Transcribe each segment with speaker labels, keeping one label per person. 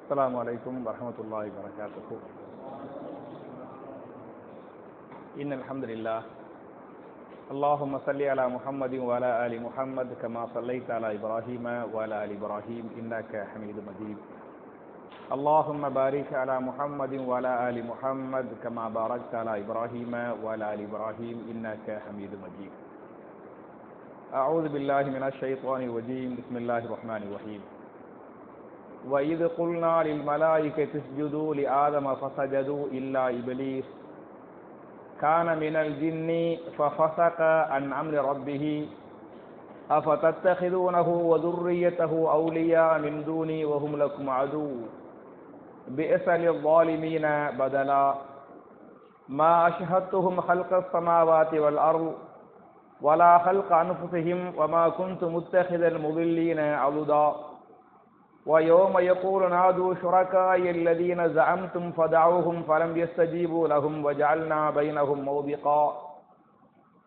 Speaker 1: السلام عليكم ورحمة الله وبركاته. إن الحمد لله اللهم صل على محمد وعلى آل محمد كما صليت على إبراهيم وعلى آل إبراهيم إنك حميد مجيد. اللهم بارك على محمد وعلى آل محمد كما باركت على إبراهيم وعلى آل إبراهيم إنك حميد مجيد. أعوذ بالله من الشيطان الرجيم. بسم الله الرحمن الرحيم. وَإِذْ قُلْنَا لِلْمَلَائِكَةِ اسْجُدُوا لِآدَمَ فَسَجَدُوا إِلَّا إِبْلِيسَ كَانَ مِنَ الْجِنِّ فَفَسَقَ عَنْ أَمْرِ رَبِّهِ أَفَتَتَّخِذُونَهُ وَذُرِّيَّتَهُ أَوْلِيَاءَ مِنْ دُونِي وَهُمْ لَكُمْ عَدُوٌّ بِئْسَ لِلظَّالِمِينَ بَدَلًا مَا أَشْهَدتُّهُمْ خَلْقَ السَّمَاوَاتِ وَالْأَرْضِ وَلَا خَلْقَ أَنفُسِهِمْ وَمَا كُنْتُ مُتَّخِذَ الْمُضِلِّينَ عَضُدًا وَيَوْمَ يَقُولُ نَادُوا شُرَكَائِيَ الَّذِينَ زَعَمْتُمْ فَدَعُوهُمْ فَلَمْ يَسْتَجِيبُوا لَهُمْ وَجَعَلْنَا بَيْنَهُمْ مَوْبِقًا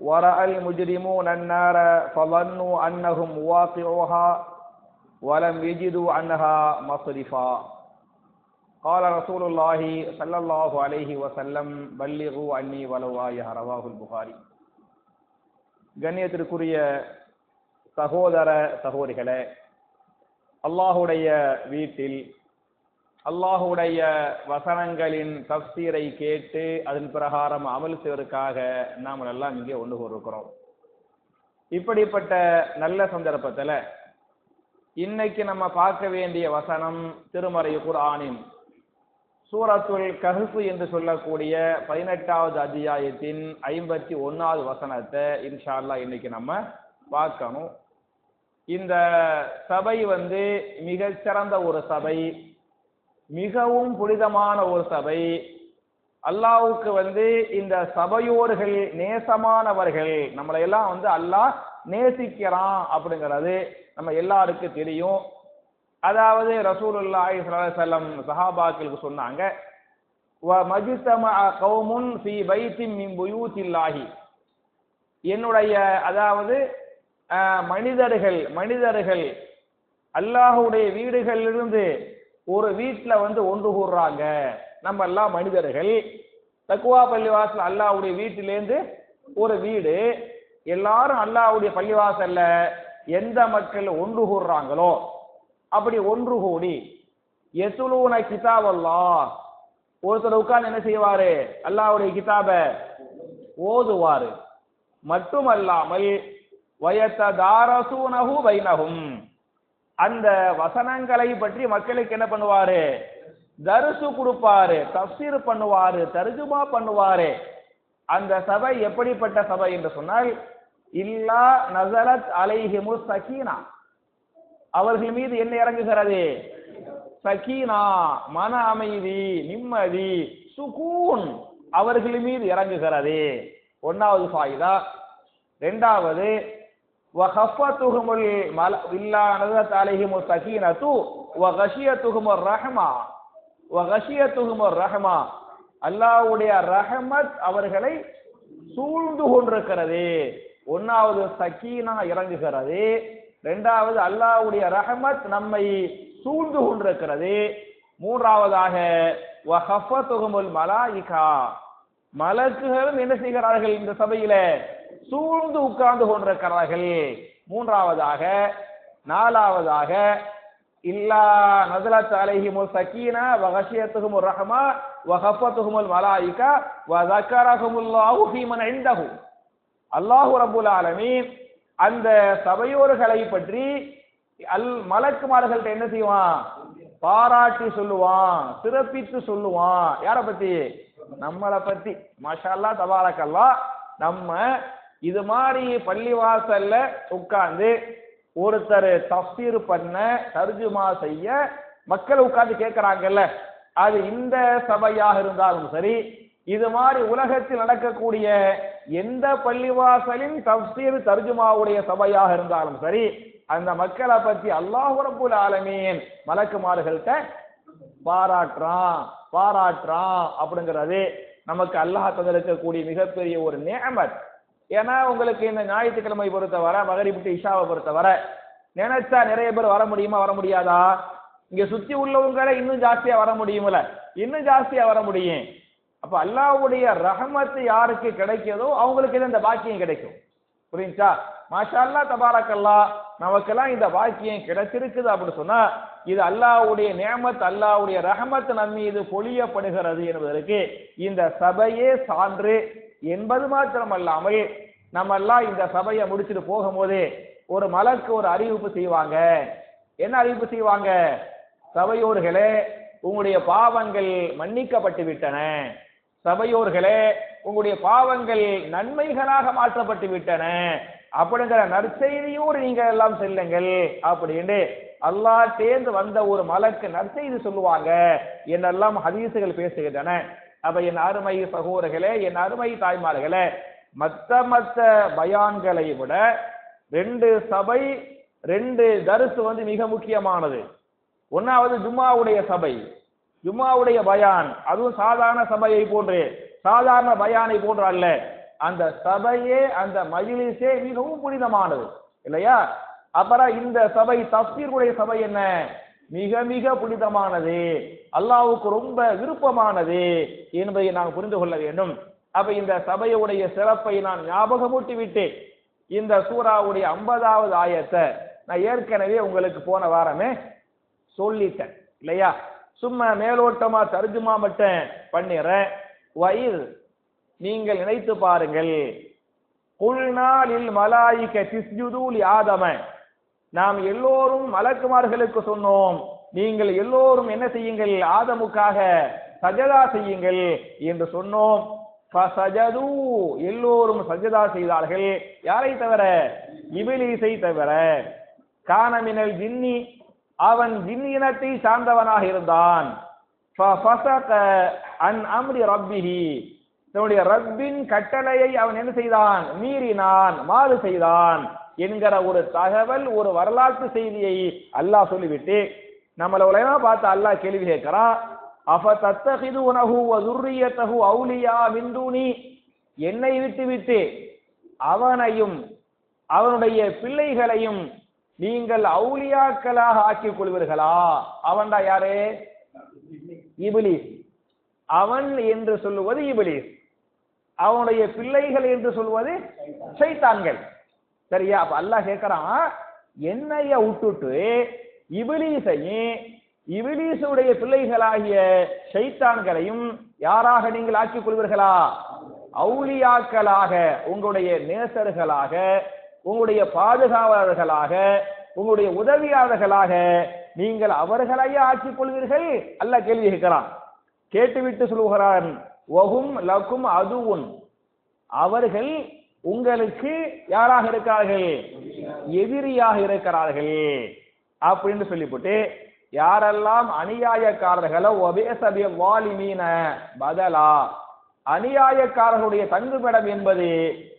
Speaker 1: وَرَأَى الْمُجْرِمُونَ النَّارَ فَظَنُّوا أَنَّهُمْ مُوَاقِعُوهَا وَلَمْ يَجِدُوا عَنْهَا مَصْرِفًا. قال رسول الله صلى الله عليه وسلم بلغوا عني ولو آية. رواه البخاري. கண்ணியத்திற்குரிய சகோதர சகோதரிகளே, அல்லாஹுடைய வீட்டில் அல்லாஹுடைய வசனங்களின் தஃசீரை கேட்டு அதன் பிரகாரம் அமல் செய்வதற்காக நாம் எல்லாம் இங்கே ஒன்று கூறிருக்கிறோம். இப்படிப்பட்ட நல்ல சந்தர்ப்பத்தில் இன்னைக்கு நம்ம பார்க்க வேண்டிய வசனம் திருமறை குர்ஆனின் சூரத்துல் கஹ்ஃப் என்று சொல்லக்கூடிய 18வது அத்தியாயத்தின் 51வது வசனத்தை இன்ஷா அல்லாஹ் இன்னைக்கு நம்ம பார்க்கணும். இந்த சபை மிகச்சிறந்த ஒரு சபை, மிகவும் புனிதமான ஒரு சபை. அல்லாஹ்வுக்கு இந்த சபையோர்கள் நேசமானவர்கள், நம்மளை எல்லாம் அல்லாஹ் நேசிக்கிறான் அப்படிங்கிறது நம்ம எல்லாருக்கும் தெரியும். அதாவது ரசூலுல்லாஹி ஸல்லல்லாஹு அலைஹி வஸல்லம் சஹாபாக்களுக்கு சொன்னாங்க, வ மஜ்தமஅ கௌமுன் ஃபீ பைத்தின் மின் புயூத்தில்லாஹி, என்னுடைய அதாவது மனிதர்கள் அல்லாஹ்வுடைய வீடுகளிலிருந்து ஒரு வீட்டில் ஒன்று கூடுறாங்க. நம்ம எல்லாம் மனிதர்கள் தக்வா பள்ளிவாசல் அல்லாஹ்வுடைய வீட்டிலேருந்து ஒரு வீடு, எல்லாரும் அல்லாஹ்வுடைய பள்ளிவாசல்ல எந்த மக்கள் ஒன்று கூடுறாங்களோ அப்படி ஒன்று கூடி யத்லூன கிதாப் அல்லாஹ், ஒருத்தர் உட்கார்ந்து என்ன செய்வாரு, அல்லாஹ்வுடைய கிதாபை ஓதுவாரு. மட்டுமல்லாமல் வயத்ததாரசூனஹு பைனஹும், அந்த வசனங்களை பற்றி மக்களுக்கு என்ன பண்ணுவாரு, தர்சு கொடுப்பாரு, தஃசீர் பண்ணுவாரு, தர்ஜுமா பண்ணுவாரு. அந்த சபை எப்படிப்பட்ட சபை என்று சொன்னால், இல்லா நஸலத் அலைஹிமுஸ் சகீனா, அவர்கள் மீது என்ன இறங்குகிறது, சகீனா மன அமைதி, நிம்மதி, சுகூன் அவர்கள் மீது இறங்குகிறது. ஒன்னாவது ஃபாயிதா. இரண்டாவது வஹஃபத்துஹுமுல் இல்லா நஸலத் அலைஹிமுஸ் சகீனத்து வகஷியத்துஹுமுர் ரஹ்மா, வகஷியத்துஹுமுர் ரஹ்மா, அல்லாஹ்வுடைய ரஹ்மத் அவர்களை சூழ்ந்து கொண்டிருக்கிறது. ஒன்னாவது சகீனா இறங்குகிறது, இரண்டாவது அல்லாஹ்வுடைய ரஹ்மத் நம்மை சூழ்ந்து கொண்டிருக்கிறது. மூன்றாவதாக வஹஃபத்துஹுமுல் மலாயிகா, மலக்குகளும் என்ன செய்கிறார்கள், இந்த சபையில சூழ்ந்து உட்கார்ந்து கொண்டிருக்கிறார்கள். மூன்றாவதாக நாலாவதாக இல்லா நஸலத் அலைஹிமுஸ் சகீனா வகஷியத்துஹுமுர் ரஹ்மா வஹஃபத்துஹுமுல் மலாயிகா வஸக்கரஹுமுல்லாஹு ஃபீமன் இன்தஹு, அல்லாஹ் ரப்பல் ஆலமீன் அந்த சபையோர்களை பற்றி மலக்குமார்கள்ட்ட என்ன செய்வான், பாராட்டி சொல்லுவான், சிறப்பித்து சொல்லுவான். யாரை பத்தி, நம்மளை பத்தி. மாஷா அல்லாஹ் தபாரக்கல்லாஹ். நம்ம இது மாதிரி பள்ளிவாசல்ல உட்கார்ந்து ஒருத்தர் தஃசீர் பண்ண, தர்ஜுமா செய்ய மக்கள் உட்கார்ந்து கேட்கிறாங்கல்ல, அது இந்த சபையாக இருந்தாலும் சரி, இது மாதிரி உலகத்தில் நடக்கக்கூடிய எந்த பள்ளிவாசலின் தஃசீர் தர்ஜுமாவுடைய சபையாக இருந்தாலும் சரி, அந்த மக்களை பத்தி அல்லாஹ் ரப்பல் ஆலமீன் மலக்குமார்கள்ட்ட பாராட்டுறான் அப்படிங்கிறது நமக்கு அல்லாஹ் தந்திருக்கக்கூடிய மிகப்பெரிய ஒரு நிஅமத். ஏன்னா உங்களுக்கு இந்த ஞாயிற்றுக்கிழமை பொறுத்தவரை, மகரிப் டு இஷாவை பொறுத்தவரை நினைச்சா நிறைய பேர் வர முடியுமா, வர முடியாதா? இங்க சுத்தி உள்ளவங்களை இன்னும் ஜாஸ்தியா வர முடியுமில்ல, இன்னும் ஜாஸ்தியா வர முடியும். அப்ப அல்லாஹ்வுடைய ரஹமத்து யாருக்கு கிடைக்கிறதோ அவங்களுக்கு இந்த பாக்கியம் கிடைக்கும். புரியுச்சா? மாஷா அல்லாஹ் தபாரக்கல்லாஹ், நமக்கெல்லாம் இந்த பாக்கியம் கிடைச்சிருக்குது அப்படின்னு சொன்னா இது அல்லாஹ்வுடைய நியமத், அல்லாஹ்வுடைய ரஹமத் நம் மீது பொழியப்படுகிறது என்பதற்கு இந்த சபையே சான்று என்பது மாத்திரமல்லாமல் நம்ம எல்லாம் இந்த சபையை முடிச்சுட்டு போகும்போது ஒரு மலக்கு ஒரு அறிவிப்பு செய்வாங்க. என்ன அறிவிப்பு செய்வாங்க? சபையோர்களே, உங்களுடைய பாவங்கள் மன்னிக்கப்பட்டு விட்டன, சபையோர்களே உங்களுடைய பாவங்கள் நன்மைகளாக மாற்றப்பட்டு விட்டன அப்படிங்கிற நற்செய்தியோடு நீங்க எல்லாம் செல்லுங்கள் அப்படின்னு அல்லாஹ் சேர்ந்து வந்த ஒரு மலக்கு நற்செய்தி சொல்லுவாங்க என்னெல்லாம் ஹதீசுகள் பேசுகின்றன. அப்ப என் அருமை சகோதரர்களே, என் அருமை தாய்மார்களே, மற்ற பயான்களை விட 2 சபை 2 தர்ஸ் மிக முக்கியமானது. ஒன்னாவது ஜும்மாவுடைய சபை, ஜும்மாவுடைய பயான், அதுவும் சாதாரண சபையை போன்று சாதாரண பயானை போன்று அல்ல. அந்த சபையே அந்த மஜ்லிஸே மிகவும் புனிதமானது இல்லையா? அப்புறம் இந்த சபை தஃப்சீருடைய சபை என்ன? மிக மிக புனிதமானது, அல்லாஹ்வுக்கு ரொம்ப விருப்பமானது என்பதை நாம் புரிந்து கொள்ள வேண்டும். அப்ப இந்த சபையுடைய சிறப்பை நான் ஞாபகமூட்டி விட்டு இந்த சூராவுடைய 50வது ஆயத்தை நான் ஏற்கனவே உங்களுக்கு போன வாரமே சொல்லிட்டேன் இல்லையா? சும்மா மேலோட்டமா தர்ஜுமா மட்டும் பண்ணிடுறேன். வயிர், நீங்கள் நினைத்து பாருங்கள், குல்னா லில் மலாயிகத்தி இஸ்ஜுது லி ஆதம, நாம் எல்லோரும் மலக்குமார்களுக்கு சொன்னோம், நீங்கள் எல்லோரும் என்ன செய்யுங்கள், ஆதமுக்காக சஜதா செய்யுங்கள் என்று சொன்னோம். ஃபஸஜது, எல்லோரும் சஜதா செய்தார்கள். யாரை தவிர? இபிலீஸை தவிர. கான மினல் ஜின்னி, அவன் ஜின் இனத்தை சார்ந்தவனாக இருந்தான். ஃபஸக அன் அம்ரி ரப்பிஹி, தன்னுடைய ரப்பின் கட்டளையை அவன் என்ன செய்தான்? மீறினான், மாறு செய்தான் என்கிற ஒரு தகவல், ஒரு வரலாற்று செய்தியை அல்லாஹ் சொல்லிவிட்டு நம்மள உலகமா பார்த்து அல்லாஹ் கேள்வி கேட்கிறான். அஃப தத்தகிதுனஹு வ ذُرِّيَّتَهُ அவுலியா மின் தூனி, என்னை விட்டுவிட்டு அவனையும் அவனுடைய பிள்ளைகளையும் நீங்கள் அவுலியாக்களாக ஆக்கிக் கொள்வீர்களா? அவன்டா யாரு? இபிலீஸ். அவன் என்று சொல்லுவது இபிலீஸ், அவனுடைய பிள்ளைகள் என்று சொல்வது ஷைத்தான்கள். சரியா? அப்ப அல்லாஹ் கேட்கிறான், என்னைய விட்டுட்டு இபிலீஸையும் இபிலீசுடைய பிள்ளைகளாகிய ஷைத்தான்களையும் யாராக நீங்கள் ஆக்கிக் கொள்வீர்களா? அவுலியாக்களாக, உங்களுடைய நேசர்களாக, உங்களுடைய பாதுகாவலர்களாக, உங்களுடைய உதவியாளர்களாக நீங்கள் அவர்களையே ஆக்கிக் கொள்வீர்கள்? அல்லாஹ் கேள்வி கேட்கிறான். கேட்டுவிட்டு சொல்லுகிறான், வஹும் லகும் அதுவுன், அவர்கள் உங்களுக்கு யாராக இருக்கிறார்கள்? எதிரியாக இருக்கிறார்கள் அப்படின்னு சொல்லிவிட்டு, யாரெல்லாம் அநியாயக்காரர்களோ வபிஸபி வாலிமீன பதலா, அநியாயக்காரர்களுடைய தங்குமிடம் என்பது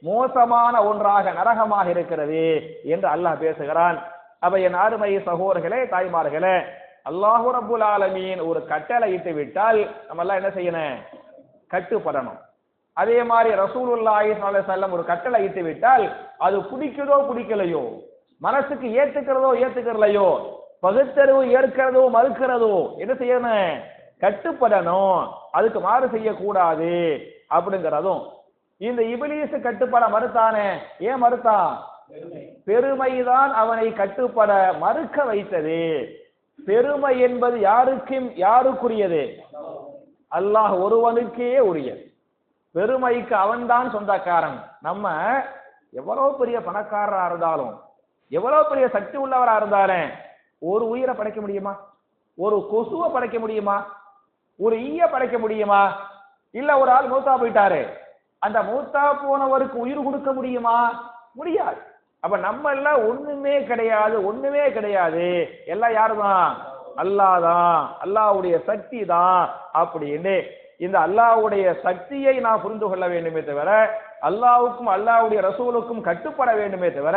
Speaker 1: மோசமான ஒன்றாக நரகமாக இருக்கிறது என்று அல்லாஹ் பேசுகிறான். அப்ப என் அருமை சகோதரர்களே, தாய்மார்களே, அல்லாஹு ரப்புல் ஆலமீன் ஒரு கட்டளை இட்டு விட்டால் நம்ம எல்லாம் என்ன செய்யணும்? கட்டுப்படணும். அதே மாதிரி ரசூலுல்லாஹி ஸல்லல்லாஹு அலைஹி வஸல்லம் ஒரு கட்டளை இட்டு விட்டால் அது பிடிக்குதோ பிடிக்கலையோ, மனசுக்கு ஏத்துக்கிறதோ ஏத்துக்கிறலையோ, பகுத்தறிவு ஏற்கிறதோ மறுக்கிறதோ என்ன செய்யணும்? கட்டுப்படணும். அதுக்கு மாறு செய்யக்கூடாது அப்படிங்கிறதும். இந்த இபிலீஸ் கட்டுப்பட மறுத்தானே, ஏன் மறுத்தான்? பெருமைதான் அவனை கட்டுப்பட மறுக்க வைத்தது. பெருமை என்பது யாருக்குரியது? அல்லாஹ் ஒருவனுக்கே உரியது. பெருமைக்கு அவன்தான் சொந்தக்காரன். நம்ம எவ்வளவு பெரிய பணக்காரரா இருந்தாலும், எவ்வளவு பெரிய சக்தி உள்ளவரா இருந்தாலும் ஒரு உயிரை படைக்க முடியுமா? ஒரு கொசுவை படைக்க முடியுமா? ஒரு ஈய படைக்க முடியுமா? இல்ல ஒரு ஆள் மூத்தா போயிட்டாரு, அந்த மூத்தா போனவருக்கு உயிர் கொடுக்க முடியுமா? முடியாது. அப்ப நம்ம எல்லாம் ஒண்ணுமே கிடையாது, ஒண்ணுமே கிடையாது. எல்லாம் யாருதான்? அல்லாஹ் தான், அல்லாஹ்வுடைய சக்தி தான் அப்படின்னு இந்த அல்லாஹ்வுடைய சக்தியை நாம் புரிந்து கொள்ள வேண்டுமே தவிர, அல்லாஹ்வுக்கும் அல்லாஹ்வுடைய ரசூலுக்கும் கட்டுப்பட வேண்டுமே தவிர,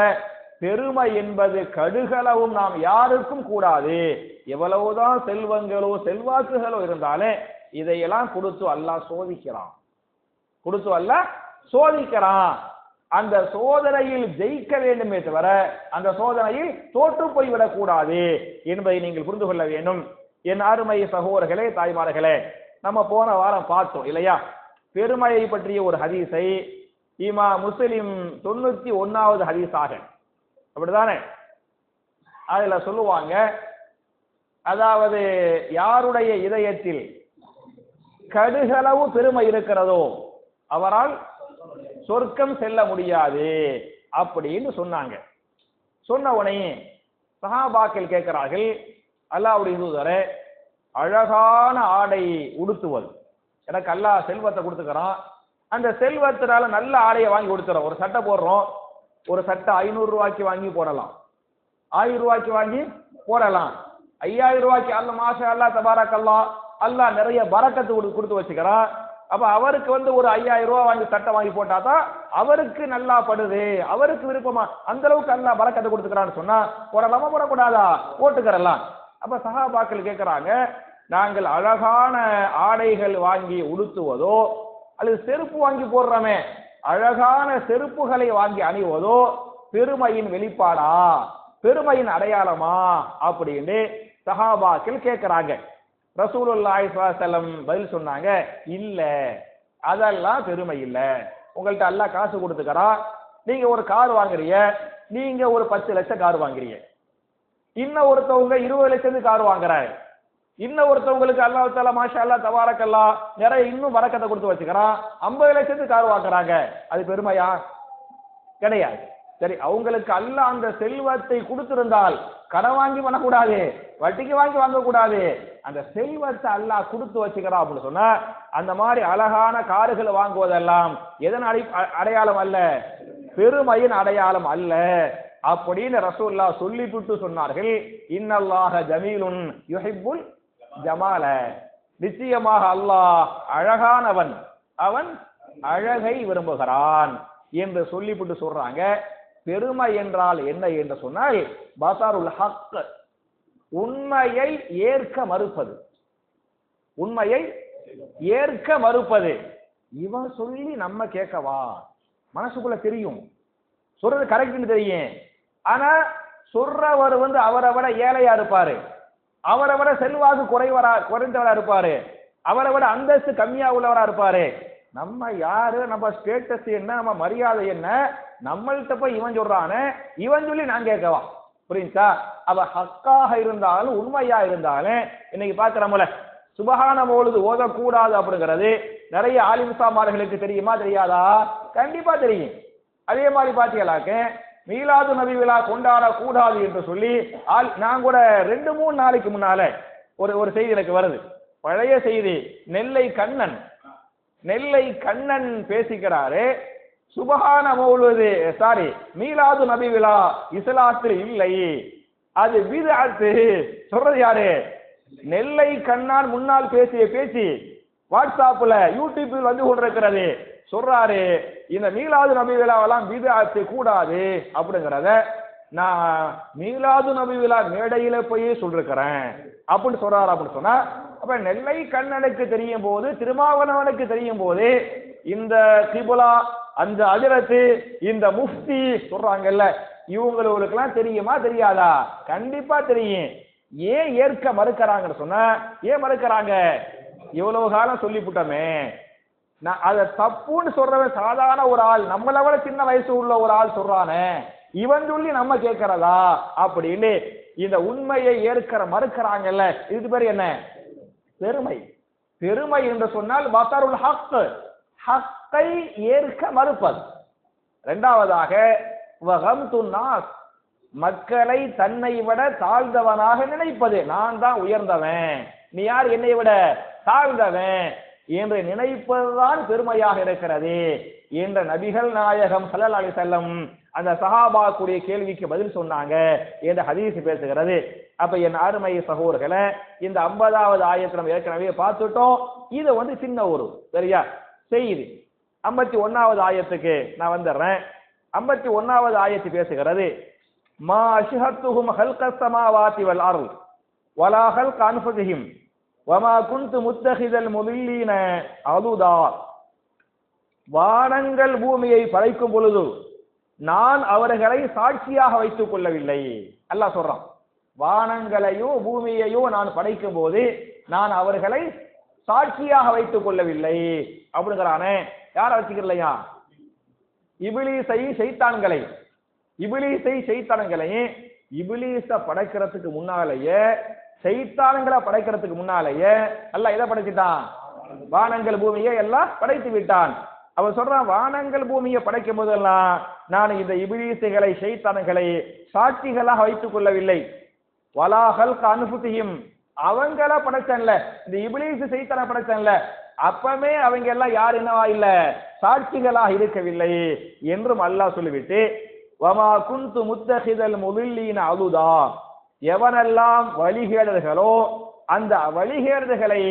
Speaker 1: பெருமை என்பது கடுகளவும் நாம் யாருக்கும் கூடாது. எவ்வளவுதான் செல்வங்களோ செல்வாக்குகளோ இருந்தாலே இதையெல்லாம் கொடுத்து அல்லாஹ் சோதிக்கிறான், கொடுத்து அல்லாஹ் சோதிக்கிறான். அந்த சோதனையில் ஜெயிக்க வேண்டுமே தவிர அந்த சோதனையில் தோற்று போய்விடக் கூடாது என்பதை நீங்கள் புரிந்து கொள்ள வேண்டும். என் அருமை சகோதரர்களே, தாய்மார்களே, நம்ம போன வாரம் பார்த்தோம் இல்லையா, பெருமையை பற்றிய ஒரு ஹதீஸை இமாம் முஸ்லிம் 91வது ஹதீஸாக, அப்படிதானே, அதுல சொல்லுவாங்க, அதாவது யாருடைய இதயத்தில் கடுகளவு பெருமை இருக்கிறதோ அவரால் சொர்க்கம் செல்ல முடியாது அப்படின்னு சொன்னாங்க. சொன்ன உடனே சஹாபாக்கள் கேட்கிறார்கள், அல்லாஹ்வுடைய தூதரே, அழகான ஆடை உடுத்துவது, எனக்கு அல்லாஹ் செல்வத்தை கொடுத்துக்கிறான், அந்த செல்வத்தினால நல்ல ஆடையை வாங்கி கொடுத்துறோம். ஒரு சட்டை போடுறோம், ஒரு சட்டை 500 ரூபாய்க்கு வாங்கி போடலாம், 1000 ரூபாய்க்கு வாங்கி போடலாம், 5000 ரூபாய்க்கு அல்ல மாஷா அல்லா தபாரக் அல்லா, அல்லாஹ் நிறைய பரக்கத்து கொடுத்து வச்சுக்கிறான். அப்ப அவருக்கு ஒரு 5000 ரூபாய் வாங்கி சட்டை வாங்கி போட்டாதான் அவருக்கு நல்லா படுது, அவருக்கு விருப்பமா, அந்த அளவுக்கு அல்லாஹ் பரக்கத்தை கொடுத்துக்கிறான்னு சொன்னா போடலாமா போடக்கூடாதா? போட்டுக்கிறலாம். அப்ப சஹாபாக்கள் கேட்கிறாங்க, நாங்கள் அழகான ஆடைகள் வாங்கி உடுத்துவதோ அல்லது செருப்பு வாங்கி போடுறோமே, அழகான செருப்புகளை வாங்கி அணிவதோ பெருமையின் வெளிப்பாடா, பெருமையின் அடையாளமா அப்படின்னு சஹாபாக்கள் கேட்கிறாங்க. ரசூலுல்லாஹி ஸல்லல்லாஹு அலைஹி வஸல்லம் பதில் சொன்னாங்க, இல்ல, அதெல்லாம் பெருமை இல்ல. உங்கள்ட்ட அல்லாஹ் காசு கொடுத்துக்கிறா, நீங்க ஒரு கார் வாங்குறீங்க, நீங்க ஒரு 10 லட்சம் கார் வாங்குறீங்க, இன்னும் ஒருத்தவங்க 20 லட்சத்துக்கு கார் வாங்குறாங்க, இன்னும் ஒருத்தவங்களுக்கு அல்லாஹ் தஆலா மாஷா அல்லாஹ் தபாரக் அல்லாஹ் நிறைய இன்னும் பரக்கத்தை கொடுத்து வச்சுக்கிறான், 50 லட்சத்துக்கு கார் வாங்குறாங்க, அது பெருமையா? கிடையாது. சரி, அவங்களுக்கு அல்லாஹ் அந்த செல்வத்தை கொடுத்திருந்தால் கடன் வாங்கி பண்ணக்கூடாது, வட்டிக்கு வாங்கி வாங்கக்கூடாது, அந்த செல்வத்தை அல்லாஹ் கொடுத்து வச்சுக்கிறான் அப்படின்னு சொன்னா அந்த மாதிரி அழகான கார்கள் வாங்குவதெல்லாம் எதன் அடையாளம் அல்ல, பெருமையின் அடையாளம் அல்ல அப்படின்னு ரசூலுல்லாஹ் சொல்லிவிட்டு சொன்னார்கள், இன்னல்லாஹ ஜமீலுன் யுஹிப்புல் ஜமால, நிச்சயமாக அல்லாஹ் அழகானவன், அவன் அழகை விரும்புகிறான் என்று சொல்லிவிட்டு சொல்றாங்க. பெருமை என்றால் என்ன என்று சொன்னால் பஸருல் ஹக், உண்மையை ஏற்க மறுப்பது, உண்மையை ஏற்க மறுப்பது. இவன் சொல்லி நம்ம கேட்கவா? மனசுக்குள்ள தெரியும், சொல்றது கரெக்ட்னு தெரியும், ஆனா சொல்றவர் அவரை விட ஏழையா இருப்பாரு, அவரை விட செல்வாக்கு குறைந்தவரா இருப்பாரு, அவரை விட அந்தஸ்து கம்மியா உள்ளவரா இருப்பாரு. நம்ம யாரு, நம்ம ஸ்டேட்டஸ் என்ன, நம்ம மரியாதை என்ன, நம்மள்கிட்ட போய் இவன் சொல்றானே, இவன் சொல்லி நான் கேட்கவா? புரியுதா? அவ ஹக்காக இருந்தாலும் உண்மையா இருந்தாலும் இன்னைக்கு பாக்குறோம்ல, சுபஹான மௌலிது ஓதக்கூடாது அப்படிங்கிறது நிறைய ஆலிம்சாமார்களுக்கு தெரியுமா தெரியாதா? கண்டிப்பா தெரியும். அதே மாதிரி பாத்தீங்களாக்க மீலாது நபி விழா கொண்டாட கூடாது என்று சொல்லி நான் கூட 2-3 நாளைக்கு முன்னால ஒரு செய்தி எனக்கு வருது, பழைய செய்தி. நெல்லை கண்ணன் பேசிக்கிறாரு, சுபஹான மௌலிது மீலாது நபி விழா இஸ்லாத்தில் இல்லை, அது பித்அத். சொல்றது யாரு? நெல்லை கண்ணான் முன்னால் பேசிய பேச்சு வாட்ஸ்அப்ல யூடியூபில் வந்து கொண்டிருக்கிறது. சொல்றாரு, இந்த மீலாது நபி விழாவெல்லாம் பித்அத் கூடாது அப்படிங்கிறத நான் மீலாது நபி விழா மேடையில போய் சொல்லிருக்கிறேன் அப்படின்னு சொல்றாரு. அப்படின்னு சொன்னா அப்ப நெல்லை கண்ணனுக்கு தெரியும் போது, திருமாவளவனுக்கு தெரியும் போது, இந்த கிபுலா, அந்த அஜரத்து, இந்த முஃப்தி சொல்றாங்கல்ல, இவங்களுக்கெல்லாம் தெரியுமா தெரியாதா? கண்டிப்பா தெரியும். ஏன் ஏற்க மறுக்கிறாங்கன்னு சொன்னா, ஏன் மறுக்கிறாங்க? இவ்வளவு காலம் சொல்லிவிட்டோமே, நான் அதை தப்புன்னு சொல்றவன் சாதாரண ஒரு ஆள், நம்மளை விட சின்ன வயசு உள்ள ஒரு ஆள் சொல்றானே, இவன் சொல்லி நம்ம கேட்கிறதா அப்படின்னு இந்த உண்மையை ஏற்கிற மறுக்கிறாங்கல்ல, இதுக்கு பேர் என்ன? பெருமை. பெருமை என்று சொன்னால் பஸருல் ஹக், ஹக்கை ஏற்க மறுப்பது. இரண்டாவதாக வகம்துன் நாஸ், மக்களை தன்னை விட தாழ்ந்தவனாக நினைப்பது. நான் தான் உயர்ந்தவன், நீ யார் என்னை விட தாழ்ந்தவன் என்று நினைப்பதுதான் பெருமையாக இருக்கிறது என்ற நபிகள் நாயகம் ஸல்லல்லாஹு அலைஹி வஸல்லம் அந்த சஹாபாக்குடைய கேள்விக்கு பதில் சொன்னாங்க என்ற ஹதீஸ் பேசுகிறது. அப்ப என் அருமை சகோதரர்களே, இந்த 50வது ஆயத்தை நம்ம ஏற்கனவே பார்த்துட்டோம். இது சின்ன ஒரு சரியா செய்தி. 51வது ஆயத்துக்கு நான் வந்துடுறேன். 51வது ஆயத்து பேசுகிறது, மா அஷ்ஹத்துஹும் ஹல்கஸ் ஸமாவாதி வல் அர்த் வலா ஹல்க அன்ஃபுஸிஹிம் வமா குன்து முத்தஹிதல் முதில்லீன அதுதா. வானங்கள் பூமியை படைக்கும் பொழுது நான் அவர்களை சாட்சியாக வைத்துக் கொள்ளவில்லை. அல்லாஹ் சொல்றான், வானங்களையோ பூமியையோ நான் படைக்கும் போது நான் அவர்களை சாட்சியாக வைத்துக் கொள்ளவில்லை அப்படிங்கிறானே. யார வச்சுக்கலையா? இபிலீஸை ஷைத்தான்களை இபிலீஸ படைக்கிறதுக்கு முன்னாலேயே, ஷைத்தான்களை படைக்கிறதுக்கு முன்னாலேயே அல்லாஹ் எதை படைச்சிட்டான்? வானங்கள் பூமியை எல்லாம் படைத்து விட்டான். அவன் சொல்றான், வானங்கள் பூமியை படைக்கும் போதெல்லாம் நான் இந்த இபிலீசுகளை ஷைத்தான்களை சாட்சிகளாக வைத்துக் கொள்ளவில்லை. வலாஹல் அனுபுத்தியும் அவங்கள படைச்சன்ல, இந்த இபிலீஸ் ஷைத்தானை படைச்சன்ல, அப்பமே அவங்க எல்லாம் யார் என்னவா இல்ல, சாட்சிகளாக இருக்கவில்லை என்றும் அல்லாஹ் சொல்லிவிட்டு, வமா குந்து முத்தஹிதல் முதில்லீன அலுதா, எவனெல்லாம் வழிகேடர்களோ அந்த வழிகேடுகளை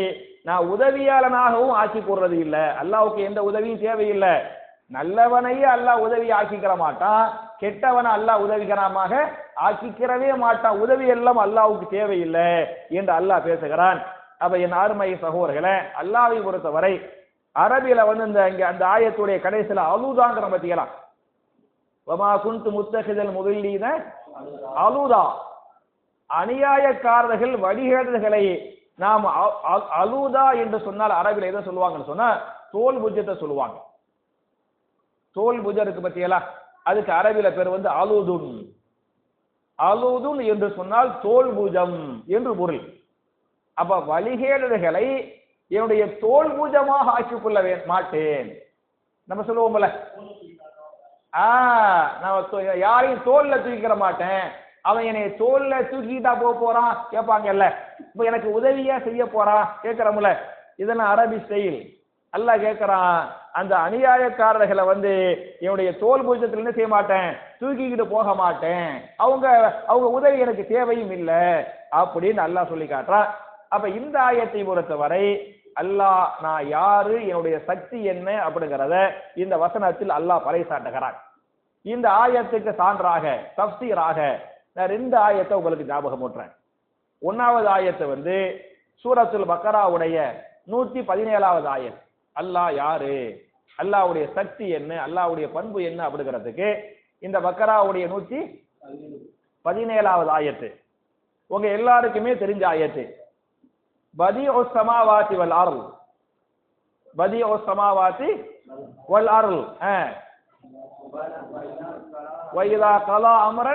Speaker 1: நான் உதவியாளனாகவும் ஆக்கி போடுறது இல்ல. அல்லாஹ்வுக்கு எந்த உதவியும் தேவையில்லை. நல்லவனையே அல்லாஹ் உதவி ஆக்கிக்கிற மாட்டான், கெட்டவனை அல்லாஹ் உதவிகரமாக ஆக்கிக்கிறவே மாட்டான். உதவி எல்லாம் அல்லாஹ்வுக்கு தேவையில்லை என்று அல்லாஹ் பேசுகிறான். அப்ப என் அருமை சகோதரர்களே, அல்லாஹ்வை பொறுத்தவரை அரபியில அந்த ஆயத்துடைய கடைசியில அலுதாங்கிற பத்தியலாம், வமா குந்து முத்தஹிதல் முதில்லீன அலுதா, அநியாயக்காரர்கள் வழிகேடுகளை நாம் அலுதா என்று சொன்னால் அரபில எதை சொல்லுவாங்கன்னு சொன்னா தோல் புஜத்தை சொல்லுவாங்க. தோல் புஜருக்கு பத்தியெல்லாம் அதுக்கு அரபில பேர் அலுதுன். அலுதுன் என்று சொன்னால் தோல் புஜம் என்று பொருள். அப்ப வழிகேடுகளை என்னுடைய தோல் பூஜமாக ஆக்கிக் கொள்ள மாட்டேன். நம்ம சொல்லுவோம்ல, நான் யாரையும் தோல்ல தூக்கிக்கிற மாட்டேன், அவன் என்னை தோல்ல தூக்கிட்டா போறான் கேட்பாங்கல்ல, இப்ப எனக்கு உதவியா செய்ய போறான் கேட்கிறோம்ல, இதெல்லாம் அரபி ஸ்டைல். அல்லாஹ் கேட்கிறான், அந்த அநியாயக்காரர்களை என்னுடைய தோல் பூஜத்தில் என்ன செய்ய மாட்டேன், தூக்கிக்கிட்டு போக மாட்டேன், அவங்க உதவி எனக்கு தேவையும் இல்லை அப்படின்னு அல்லாஹ் சொல்லி காட்டுறான். அப்ப இந்த ஆயத்தை பொறுத்தவரை அல்லாஹ் நான் யாரு, என்னுடைய சக்தி என்ன அப்படிங்கிறத இந்த வசனத்தில் அல்லாஹ் பறைசாட்டுகிறான். இந்த ஆயத்துக்கு சான்றாக தஃப்சீராக நான் 2 ஆயத்தை உங்களுக்கு ஞாபகம் ஊட்டுறேன். 1வது ஆயத்தை சூரத்துல் பக்கராவுடைய 117வது ஆயத். அல்லாஹ் யாரு, அல்லாஹ்வுடைய சக்தி என்ன, அல்லாஹ்வுடைய பண்பு என்ன அப்படிங்கிறதுக்கு இந்த பக்கராவுடைய 117வது ஆயத்து உங்க எல்லாருக்குமே தெரிஞ்ச ஆயத்து. பதீஉஸ் ஸமாவாதி வல் அர்ள், பதீஉஸ் ஸமாவாதி வல் அர்ள், وَإِذَا قَضَى أَمْرًا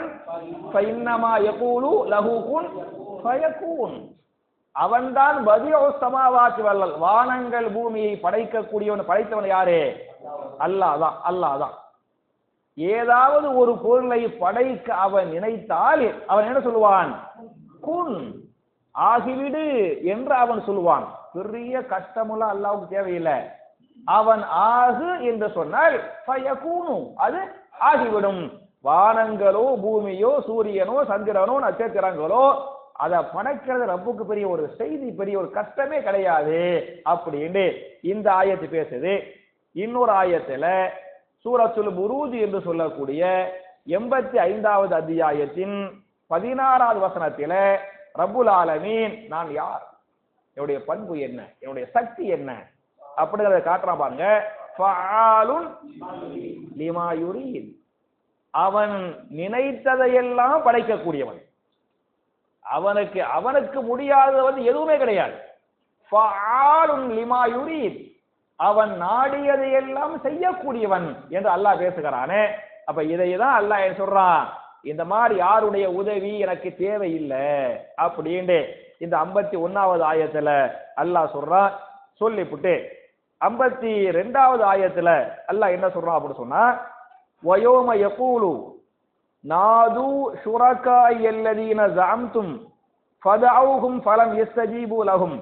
Speaker 1: فَإِنَّمَا يَقُولُ لَهُ كُن فَيَكُونُ. அவன்தான் பதீஉஸ் ஸமாவாதி வல் அர்ள், வானங்கள் பூமியை படைத்தவன் யாரு? அல்லாஹ் தான். ஏதாவது ஒரு பொருளை படைக்க அவன் நினைத்தால் அவன் என்ன சொல்லுவான்? குன், ஆகிவிடு என்று அவன் சொல்லுவான். பெரிய கஷ்டமுள்ள அல்லாஹ்வுக்கு தேவையில்லை. அவன் ஆகு என்று சொன்னால் ஃபயகூனு, அது ஆகிவிடும். வானங்களோ பூமியோ சூரியனோ சந்திரனோ நட்சத்திரங்களோ அதை படைக்கிறது ரப்புக்கு பெரிய ஒரு செய்தி, பெரிய ஒரு கஷ்டமே கிடையாது அப்படின்னு இந்த ஆயத்து பேசுது. இன்னொரு ஆயத்துல சூரத்துல் புரூஜ் என்று சொல்லக்கூடிய 85வது அத்தியாயத்தின் 16வது வசனத்தில ரப்புல் ஆலமீன் நான் யார், என்னுடைய பண்பு என்ன, என்னுடைய சக்தி என்ன அப்படிங்கறத காட்டுறான் பாருங்க. ஃபஆலுன் லிமா யுரீத், அவன் நினைத்ததையெல்லாம் படைக்கக்கூடியவன், அவனுக்கு முடியாதது எதுவுமே கிடையாது. ஃபஆலுன் லிமா யுரீத், அவன் நாடியதையெல்லாம் செய்யக்கூடியவன் என்று அல்லாஹ் பேசுகிறானே. அப்ப இதைதான் அல்லாஹ் சொல்றான், இந்த மாதிரி யாருடைய உதவி எனக்கு தேவையில்லை அப்படின்னு இந்த 51வது ஆயத்துல அல்லாஹ் சொல்றான். சொல்லிப்புட்டு 52வது ஆயத்துல அல்லாஹ் என்ன சொல்றான் அப்படின்னு சொன்னா, வயோம யகூலு நாது ஷுரகாய் அல்லதீன ஜஅம்தும் ஃபதஅவுஹும் ஃபலம் யஸ்தஜீபு லஹும்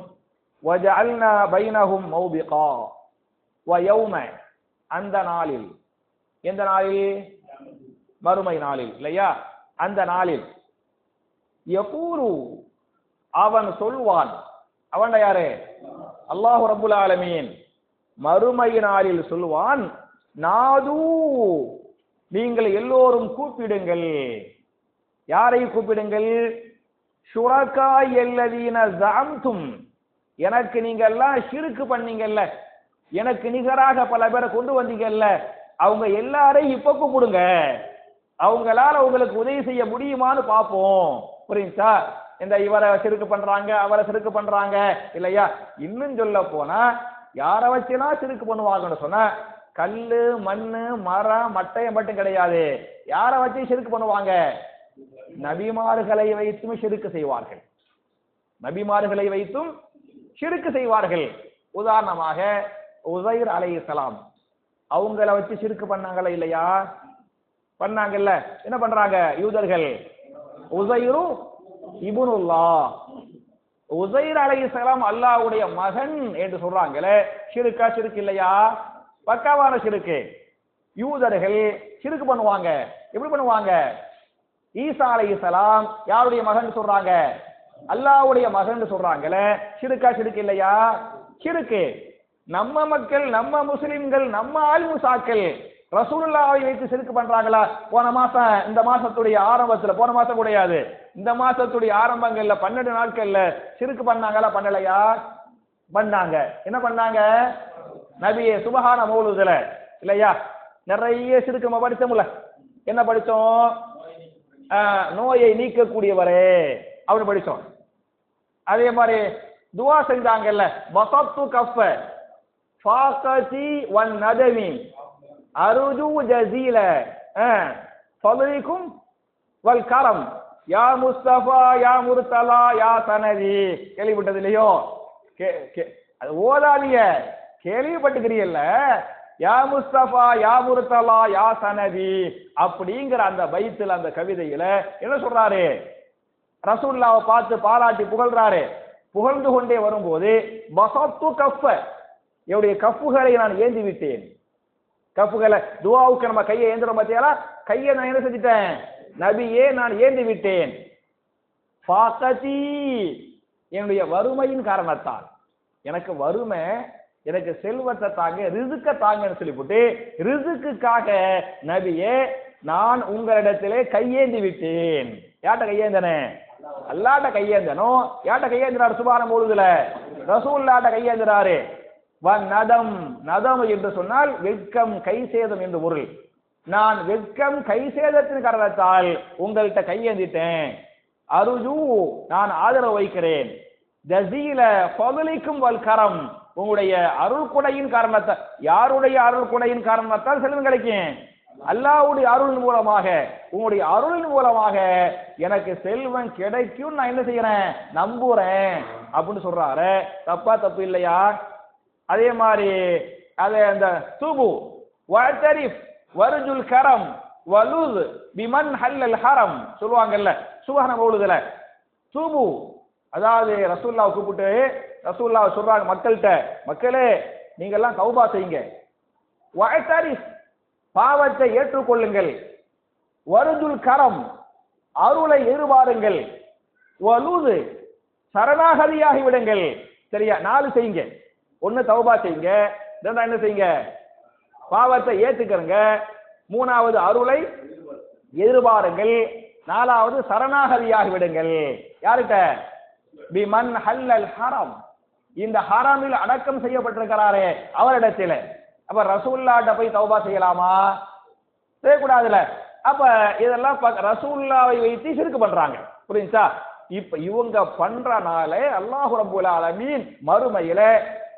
Speaker 1: வஜஅல்னா பைனஹும் மௌபிகா. வயௌம, அந்த நாளில், எந்த நாளில்? மறுமை நாளில் இல்லையா? அந்த நாளில் யகூலு, அவன் சொல்வான், அவன் யாரு? அல்லாஹ் ரப்புல் ஆலமீன் மறுமை நாளில் சொல்வான், நாது, நீங்கள் எல்லோரும் கூப்பிடுங்கள். யாரை கூப்பிடுங்கள்? ஷுரகாய் அல்லதீன ஜஅம்தும், எனக்கு நீங்க எல்லாம் ஷிர்க் பண்ணீங்கல்ல, எனக்கு நிகராக பல பேரை கொண்டு வந்தீங்கல்ல, அவங்க எல்லாரையும் இப்ப கூப்பிடுங்க, அவங்களால உங்களுக்கு உதவி செய்ய முடியுமான்னு பார்ப்போம். புரியுதா? இந்த இவரை சிறுக்கு பண்றாங்க, அவரை சிறுக்கு பண்றாங்க இல்லையா? இன்னும் சொல்ல போனா யாரை வச்சுலாம் சிறுக்கு பண்ணுவாங்கன்னு சொன்னா, கல்லு, மண்ணு, மரம், மட்டையை மட்டும் கிடையாது. யாரை வச்சு சிறுக்கு பண்ணுவாங்க? நபிமார்களை வைத்தும் சிறுக்கு செய்வார்கள். நபிமார்களை வைத்தும் சிறுக்கு செய்வார்கள். உதாரணமாக உஸைர் அலைஹிஸ்ஸலாம் அவங்கள வச்சு சிறுக்கு பண்ணாங்களா இல்லையா? பண்ணாங்கல்ல. என்ன பண்றாங்க யூதர்கள்? உஸைரு இப்னுல்லாஹ், உஸைர் அலைஹிஸ்ஸலாம் அல்லாஹ்வுடைய மகன் என்று சொல்றாங்களே, சிறுக்கா? சிறுக்கு இல்லையா? பக்காவான சிறுக்கு. யூதர்கள் சிறுக்கு பண்ணுவாங்க. எப்படி பண்ணுவாங்க? ஈசா அலைஹிஸ்ஸலாம் யாருடைய மகன் சொல்றாங்க? அல்லாஹ்வுடைய மகன் சொல்றாங்களே, சிறுக்கா? சிறுக்கு இல்லையா? சிறுக்கு. நம்ம மக்கள், நம்ம முஸ்லிம்கள், நம்ம ஆலிமுசாக்கள் ரசூலுல்லாஹை வைத்து சிறுக்கு பண்றாங்களா? போன மாசம், இந்த மாசத்துடைய ஆரம்பத்துல, போன மாசம் கிடையாது, இந்த மாசத்துடைய ஆரம்பங்கள்ல 12 நாட்கள்ல சிறுக்கு பண்ணாங்களா? பண்ணலையா? பண்ணாங்க. என்ன பண்ணாங்க? நபியே சுபஹான மௌலூதுல இல்லையா நிறைய சிறுக்கு நம்ம படிச்சோம்ல. என்ன படிச்சோம்? நோயை நீக்கக்கூடியவரே அப்படின்னு படிச்சோம். அதே மாதிரி துவா செஞ்சாங்கல்ல, பசத்து கஃப ஃபாகதி வன் நதமி அருஜு ஜஸீல ஃபضلிக்கும் வல் கரம் யா முஸ்தபா யா முர்தலா யா சனதி. கேள்விப்பட்டது இல்லையோ? அது ஓதாலிய கேள்விப்பட்டுக்கிறீல்ல. யா முஸ்தபா யா முர்தலா யா சனதி அப்படிங்கிற அந்த பைத்துல, அந்த கவிதையில என்ன சொல்றாரு? ரசூலுல்லாஹ்வை பார்த்து பாராட்டி புகழ்றாரு. புகழ்ந்து கொண்டே வரும்போது பசத்து கஃப, என்னுடைய கஃப்புகளை நான் ஏந்தி விட்டேன். கஃப்புகளை துஆவுக்கு நம்ம கையை ஏந்துறோம் பார்த்தியாலா? கையை நான் என்ன செஞ்சிட்டேன்? நபியே நான் ஏந்தி விட்டேன். ஃபாகதி, என்னுடைய வறுமையின் காரணத்தால். எனக்கு வறுமை, எனக்கு செல்வத்தை தாங்க, ரிசுக்க தாங்கன்னு சொல்லிவிட்டு ரிசுக்குக்காக நபியே நான் உங்களிடத்திலே கையேந்தி விட்டேன். யார்கிட்ட கையேந்தனே? அல்லாஹ்ட்ட கையேந்தனும். யார்கிட்ட கையேந்திராரு? சுபான பொழுதுல ரசூலுல்லாஹ்ட்ட கையேந்திராரு. நதம், நதம் என்று சொன்னால் வெட்கம், கை சேதம் என்று பொருள். நான் வெட்கம், கை சேதத்தின் காரணத்தால் உங்கள்கிட்ட கையேந்திட்டேன். அருஜு, நான் ஆதரவு வைக்கிறேன். ஜஸீல ஃபضلிக்கும் வல் கரம், உங்களுடைய அருள் கொடையின் காரணத்தால். யாருடைய அருள் கொடையின் காரணத்தால் செல்வம் கிடைக்கும்? அல்லாஹ்வுடைய அருளின் மூலமாக, உங்களுடைய அருளின் மூலமாக எனக்கு செல்வம் கிடைக்கும் நான் என்ன செய்யறேன்? நம்புறேன் அப்படின்னு சொல்றாரு. தப்பா? தப்பு இல்லையா? அதே மாதிரி அதே அந்த தூபு வஅதரிஃப் வர்ஜுல் கரம் வலுஸ் பிமன் ஹல்லல் ஹரம் சொல்லுவாங்கல்ல சுபஹான மௌலூதுல. தூபு, அதாவது ரசூலுல்லாஹ் கூப்பிட்டு ரசூலுல்லாஹ் சொல்றாங்க மக்கள்கிட்ட, மக்களே நீங்க எல்லாம் தௌபா செய்யுங்க. வஅதரிஃப், பாவத்தை ஏற்றுக்கொள்ளுங்கள். வர்ஜுல் கரம், அருளை எதிர்பாருங்கள். வலுஸ், சரணாகதியாகி விடுங்கள். சரியா? 4 செய்யுங்க. ஒன்னு தௌபா செய்யுங்க, ரெண்டா என்ன செய்யுங்க? பாவத்தை ஏத்துக்கிறங்க. 3வது அருளை எதிர்பாருங்கள். 4வது சரணாகதியாகி விடுங்கள். யார்கிட்ட? பிமன் ஹல்லல் ஹரம், இந்த ஹராமில் அடக்கம் செய்யப்பட்டிருக்கிறாரே அவரிடத்துல. அப்ப ரசூலுல்லாஹ்ட்ட போய் தௌபா செய்யலாமா? செய்யக்கூடாதுல. அப்ப இதெல்லாம் ரசூலுல்லாஹ்வை வைத்து ஷிர்க் பண்றாங்க. புரியுதா? இப்ப இவங்க பண்றனால அல்லாஹ் ரப்பல் ஆலமீன் மறுமையில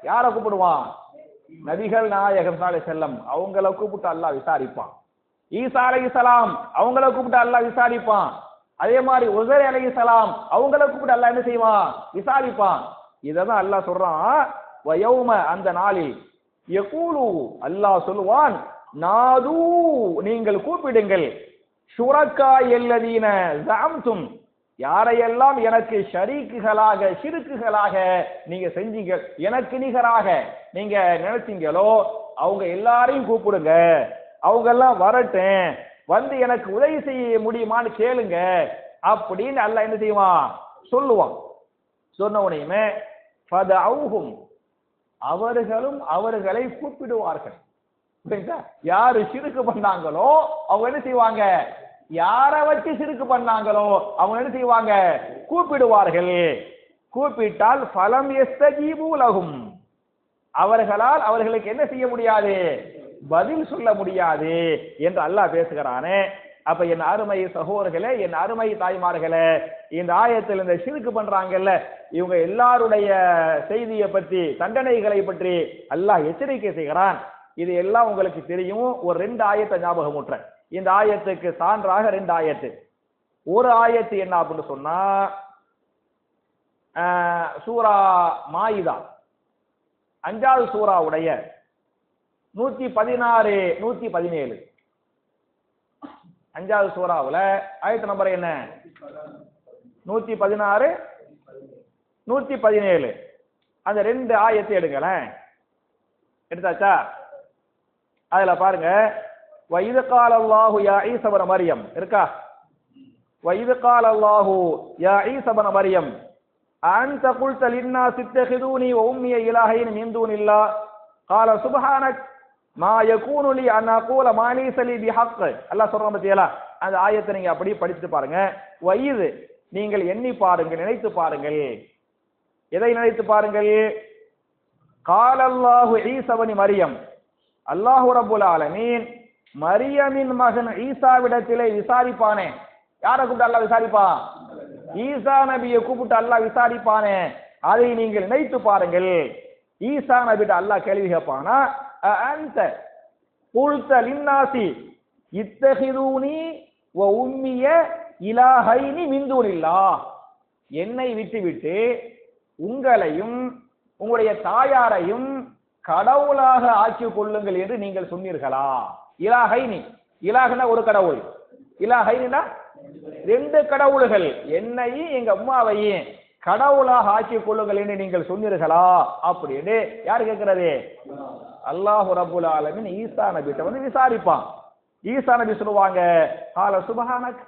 Speaker 1: யாரை கூப்பிடுவான்? நபிகள் நாயகம் ஸல்லல்லாஹு அலைஹி வஸல்லம் அவங்கள கூப்பிட்டு அல்லாஹ் விசாரிப்பான். ஈசா அலைஹிஸ்ஸலாம் அவங்கள கூப்பிட்டு அல்லாஹ் விசாரிப்பான். அதே மாதிரி உஸைர் அலைஹிஸ்ஸலாம் அவங்கள கூப்பிட்டு அல்லாஹ் என்ன செய்வான்? விசாரிப்பான். இததான் அல்லாஹ் சொல்றான், வயௌம, அந்த நாளில், யகூலு, அல்லாஹ் சொல்லுவான், நாது, நீங்கள் கூப்பிடுங்கள், ஷுரக்கா அல்லதீன ஸஅம்தும், யாரையெல்லாம் எனக்கு ஷரீக்குகளாக, ஷிர்க்குகளாக நீங்க செஞ்சீங்க, எனக்கு நிகராக நீங்க நினைச்சீங்களோ அவங்க எல்லாரையும் கூப்பிடுங்க. அவங்க எல்லாம் வரட்டும், வந்து எனக்கு உதவி செய்ய முடியுமான்னு கேளுங்க அப்படின்னு அல்லாஹ் என்ன செய்வான்? சொல்லுவான். சொன்ன உடனே ஃபதஅவுஹும், அவர்களும் அவர்களை கூப்பிடுவார்கள். யாரு ஷிர்க் பண்ணாங்களோ அவங்க என்ன செய்வாங்க? யாரை வச்சு ஷிர்க் பண்ணாங்களோ அவங்க என்ன செய்வாங்க? கூப்பிடுவார்கள். கூப்பிட்டால் ஃபலம் யஸ்தஜீபு லஹும், அவர்களால் அவர்களுக்கு என்ன செய்ய முடியாது, பதில் சொல்ல முடியாது என்று அல்லாஹ் பேசுகிறானே. அப்ப என் அருமை சகோதரர்களே, என் அருமை தாய்மார்களே, இந்த ஆயத்தில் இந்த ஷிர்க் பண்றாங்கல்ல, இவங்க எல்லாருடைய செய்தியை பற்றி, தண்டனைகளை பற்றி அல்லாஹ் எச்சரிக்கை செய்கிறான். இது எல்லாம் உங்களுக்கு தெரியும். ஒரு 2 ஆயத்தை ஞாபகம் ஊற்ற. இந்த ஆயத்துக்கு சான்றாக 2 ஆயத்து. ஒரு ஆயத்து என்ன அப்படின்னு சொன்னா, சூரா மாயிதா 5வது சூராவுடைய 116 117. 5வது சூராவுல ஆயத்து நம்பர் என்ன, 116 117. அந்த 2 ஆயத்தை எடுங்களேன். எடுத்தாச்சா? அதுல பாருங்க, வஇது கால அல்லாஹு யா ஈஸா இப்னு மர்யம் இருக்கா? வஇது கால அல்லாஹு யா ஈஸா இப்னு மர்யம் அன்த குல்த லின்னாஸ் இத்தகிதுனி வ உம்மி இலாஹைன் மின் தூனில்லாஹ் கால சுப்ஹானக் மா யகூனு லி அன் அகூல மா லைஸ லி பிஹக். அல்லாஹ் சொல்றான் பத்தியலா, அந்த ஆயத்தை நீங்க அப்படியே படிச்சுட்டு பாருங்க. வயிது, நீங்கள் எண்ணி பாருங்கள், நினைத்து பாருங்கள். எதை நினைத்து பாருங்கள்? கால அல்லாஹு ஈஸா இப்னு மர்யம், அல்லாஹ் ரப்புல் ஆலமீன் மரியமின் மகன் ஈசாவிடத்திலே விசாரிப்பானே. யாரை கூப்பிட்டு அல்லாஹ் விசாரிப்பான்? ஈசா நபியை கூப்பிட்டு அல்லாஹ் விசாரிப்பானே. அதை நீங்கள் நினைத்து பாருங்கள். ஈசா நபிட்ட அல்லாஹ் கேள்வி கேட்பானா, அன்த குல்த லின்னாசி இத்தகிதுனி வ உம்மிய இலாஹைனி மின் தூனில்லாஹ், என்னை விட்டுவிட்டு உங்களையும் உங்களுடைய தாயாரையும் கடவுளாக ஆக்கிக் கொள்ளுங்கள் என்று நீங்கள் சொன்னீர்களா? இலாஹைனி, இலாஹ்னா ஒரு கடவுள், இலாஹைனா 2 கடவுள்கள், என்னையும் எங்க அம்மாவையும் கடவுளாக ஆக்கிக் கொள்ளுங்கள் என்று நீங்கள் சொன்னீர்களா அப்படின்னு யாரு கேட்கிறது? அல்லாஹ் ரப்புல் ஆலமீன் ஈசா நபிட்ட வந்து விசாரிப்பான். ஈசா நபி சொல்லுவாங்க, கால சுப்ஹானக்,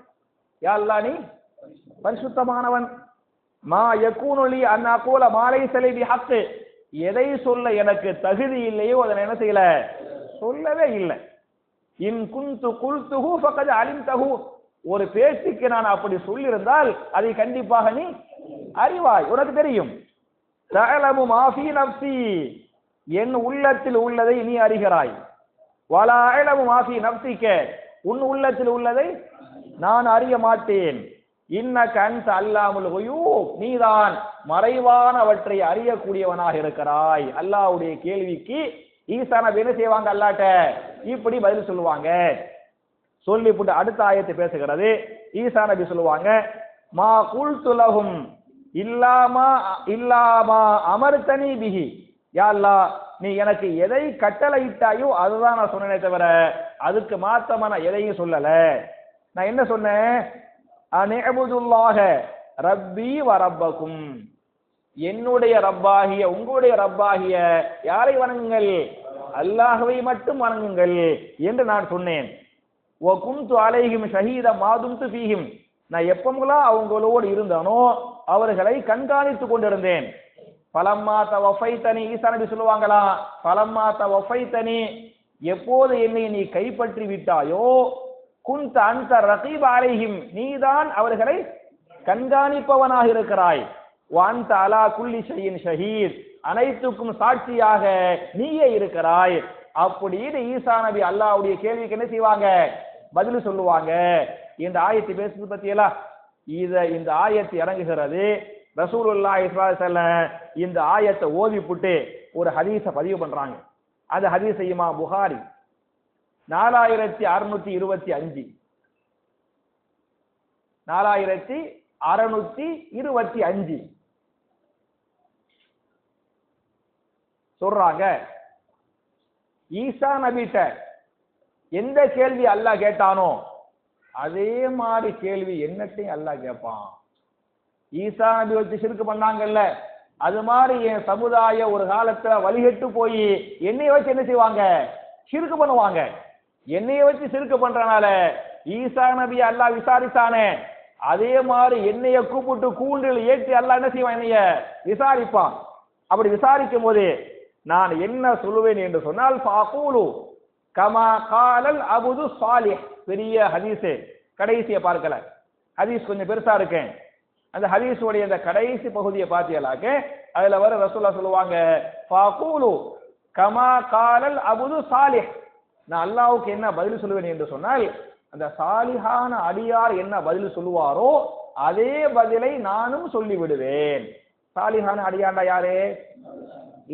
Speaker 1: யா அல்லாஹ் நீ பரிசுத்தமானவன், மா யகூனு லி அன் அகூல மா லைஸ லி பிஹக், எதை சொல்ல எனக்கு தகுதி இல்லையோ அதை என்ன செய்யல, சொல்லவே இல்லை. இன் குன்து குல்துஹு ஃபகத் அலிம்தஹு, ஒரு பேச்சுக்கு நான் அப்படி சொல்லியிருந்தால் அதை கண்டிப்பாக நீ அறிவாய், உனக்கு தெரியும். தஅலமு மா ஃபீ நஃப்ஸி, என் உள்ளத்தில் உள்ளதை நீ அறிகிறாய். வலா அலமு மா ஃபீ நஃப்ஸிக, உன் உள்ளத்தில் உள்ளதை நான் அறிய மாட்டேன். இன்னக அன்த அல்லாமுல் குயூப், நீதான் மறைவானவற்றை அறியக்கூடியவனாக இருக்கிறாய். அல்லாஹ்வுடைய கேள்விக்கு ஈசா நபி என்ன செய்வாங்க? அல்லாஹ்ட்ட இப்படி பதில் சொல்லுவாங்க. சொல்லிவிட்டு அடுத்த ஆயத்தை பேசுகிறது. ஈசா நபி சொல்லுவாங்க, மா குல்து லஹும் இல்லாமா அமர்தனி பிஹி, யா அல்லாஹ் நீ எனக்கு எதை கட்டளையிட்டாயோ அதுதான் நான் சொன்னேனே தவிர அதுக்கு மாத்தமா நான் எதையும் சொல்லல. நான் என்ன சொன்னேன்? அன்இபுதுல்லாஹ ரப்பி வ ரப்பக்கும், என்னுடைய ரப்பாகிய உங்களுடைய ரப்பாகிய யாரை வணங்குங்கள்? அல்லாஹ்வை மட்டும் வணங்குங்கள் என்று நான் சொன்னேன். வ குன்து அலைஹிம் ஷஹீதா மா தும்து ஃபீஹிம், நான் எப்பமெல்லாம் அவங்களோடு இருந்தானோ அவர்களை கண்காணித்து கொண்டிருந்தேன். பலம்மா தவஃபைதனி, ஈசா நபி சொல்லுவாங்களா, பலம்மா தவஃபைதனி, எப்போது என்னை நீ கைப்பற்றி விட்டாயோ, குன்த அன்த ரகீப் அலைஹிம், நீதான் அவர்களை கண்காணிப்பவனாக இருக்கிறாய். வஅன்த அலா குல்லி ஷைஇன் ஷஹீத், அனைத்துக்கும் சாட்சியாக நீயே இருக்கிறாய். அப்படின்னு ஈசா நபி அல்லாஹ்வுடைய கேள்விக்கு என்ன செய்வாங்க? பதில் சொல்லுவாங்க. இந்த ஆயத்தை பேசுறது பத்தியெல்லாம் இந்த ஆயத்து இறங்குகிறது. ரசூலுல்லாஹி ஸல்லல்லாஹு அலைஹி வஸல்லம் இந்த ஆயத்தை ஓதிப்புட்டு ஒரு ஹதீஸை பதிவு பண்றாங்க. அந்த ஹதீஸ் இமாம் புகாரி 4625 4625 சொல்றாங்க. ஈசா நபிட்ட எந்த கேள்வி அல்லாஹ் கேட்டானோ அதே மாதிரி கேள்வி என்னட்டையும் அல்லாஹ் கேட்பான். ஈசா நபி வச்சு ஷிர்க் பண்ணாங்கல்ல, அது மாதிரி என் சமுதாய ஒரு காலத்துல வழிகட்டு போய் என்னைய வச்சு என்ன செய்வாங்க? ஷிர்க் பண்ணுவாங்க. என்னைய வச்சு ஷிர்க் பண்றனால ஈசா நபி அல்லாஹ் விசாரித்தானே, அதே மாதிரி என்னைய கூப்பிட்டு கூண்டில் ஏற்றி அல்லாஹ் என்ன செய்வான்? என்னைய விசாரிப்பான். அப்படி விசாரிக்கும் போது நான் என்ன சொல்லுவேன் என்று சொன்னால், ஃபஅகூலு கமா காலல் அபுது சாலிஹ், பெரிய ஹதீஸ், கடைசியை பார்க்கல, ஹதீஸ் கொஞ்சம் பெருசா இருக்கேன். அந்த ஹதீஸுடைய அந்த கடைசி பகுதியை பார்த்தீங்களாக்க அதுல வர ரசூலுல்லாஹ் சொல்லுவாங்க, ஃபகூலு கமா காலல் அபுது சாலிஹ், நான் அல்லாஹ்வுக்கு என்ன பதில் சொல்லுவேன் என்று சொன்னால், அந்த சாலிஹான அடியார் என்ன பதில் சொல்லுவாரோ அதே பதிலை நானும் சொல்லி விடுவேன். சாலிஹான அடியாண்டா யாரு?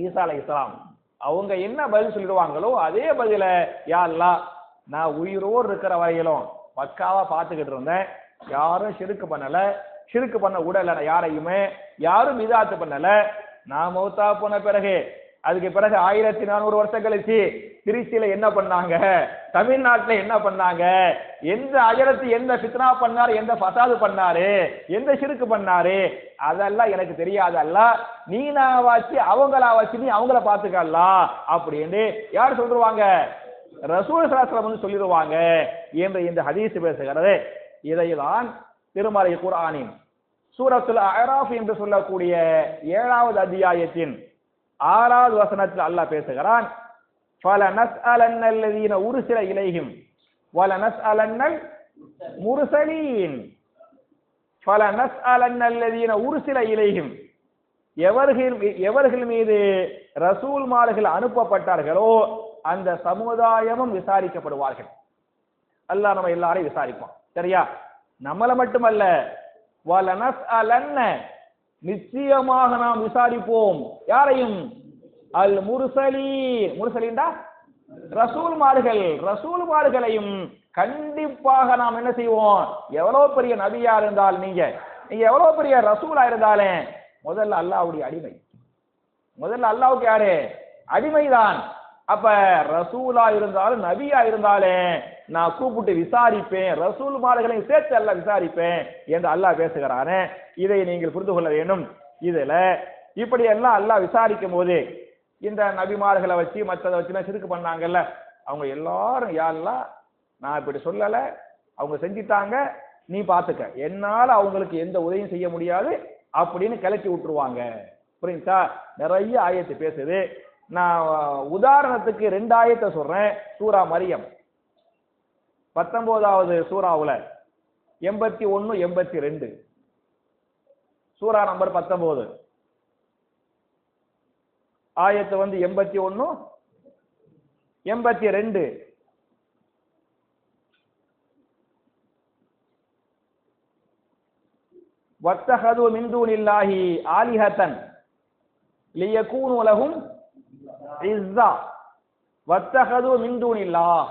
Speaker 1: ஈசா அலைஹிஸ்ஸலாம். அவங்க என்ன பதில் சொல்லிடுவாங்களோ அதே பதில, யா அல்லாஹ் நான் உயிரோடு இருக்கிற வரையிலும் பக்காவா பார்த்துக்கிட்டு இருந்தேன், யாரும் ஷிர்க் பண்ணல, ஷிர்க் பண்ண விடல யாரையுமே, யாரும் பிதாத் பண்ணல. நான் மௌத்தா போன பிறகு அதுக்கு பிறகு 1400 வருஷம் கழிச்சு திருச்சியில என்ன பண்ணாங்க, தமிழ்நாட்டுல என்ன பண்ணாங்க, எந்த அஜரத்து எந்த ஃபித்னா பண்ணாரு, எந்த ஃபசாது பண்ணாரு, எந்த ஷிர்க் பண்ணாரு, அதெல்லாம் எனக்கு தெரியாதல்ல, நீ நான் வச்சு அவங்களா வச்சு நீ அவங்கள பாத்துக்கல்லா அப்படின்னு யார் சொல்லுவாங்க? ரசூல் ஸல்லல்லாஹு அலைஹி வஸல்லம் சொல்லிடுவாங்க என்று இந்த ஹதீஸ் பேசுகிறது. இதைதான் திருமறை குர்ஆனின் சூரத்துல் அஅராஃப் என்று சொல்லக்கூடிய 7வது அத்தியாயத்தின் 6வது வசனத்தில் அல்லாஹ் பேசுகிறான், ஃபலனஸ்அலன்னல்லதீன உர்சில இலைஹிம் வலனஸ்அலன்னல் முர்சலீன். ஃபலனஸ்அலன்னல்லதீன உர்சில இலைஹிம், எவர்கள் மீது ரசூல்மார்கள் அனுப்பப்பட்டார்களோ அந்த சமுதாயமும் விசாரிக்கப்படுவார்கள். அல்லாஹ் நம்ம எல்லாரையும் விசாரிப்பான். சரியா? நம்மள மட்டுமல்ல, வலனஸ்அலன்ன, நிச்சயமாக நாம் விசாரிப்போம் யாரையும், அல் முர்சலீன், முர்சலீன்டா ரசூல்மார்கள், ரசூல்மார்களையும் கண்டிப்பாக நாம் என்ன செய்வோம்? எவ்வளவு பெரிய நபியா இருந்தாலும் நீங்க எவ்வளவு பெரிய ரசூலா இருந்தாலும் முதல்ல அல்லாஹ்வுடைய அடிமை, முதல்ல அல்லாஹ்வுக்கு யாரு? அடிமைதான். அப்ப ரசூலா இருந்தாலும் நபியா இருந்தாலும் நான் கூப்பிட்டு விசாரிப்பேன், ரசூல்மார்களையும் சேர்த்து அல்லாஹ் விசாரிப்பேன் என்று அல்லாஹ் பேசுகிறானே, இதை நீங்கள் புரிந்து கொள்ள வேண்டும். இதுல இப்படி எல்லாம் அல்லாஹ் விசாரிக்கும் போது இந்த நபிமார்களை வச்சு மற்றதை வச்சுலாம் ஷிர்க் பண்ணாங்கல்ல, அவங்க எல்லாரும் யா அல்லாஹ் நான் இப்படி சொல்லல, அவங்க செஞ்சிட்டாங்க, நீ பாத்துக்க, என்னால அவங்களுக்கு எந்த உதவியும் செய்ய முடியாது அப்படின்னு கிளச்சி விட்டுருவாங்க. புரியுதா? நிறைய ஆயத்து பேசுது. நான் உதாரணத்துக்கு 2 ஆயத்தை சொல்றேன். சூரா மரியம் 19வது சூராவுல 81 82, சூரா நம்பர் 19 ஆயத்து 81 82. வத்தஹது மின் தூனில்லாஹி ஆலிஹத்தன் லியகூனு லஹும் இஸ்ஸா. வத்தஹது மின் தூனில்லாஹ்,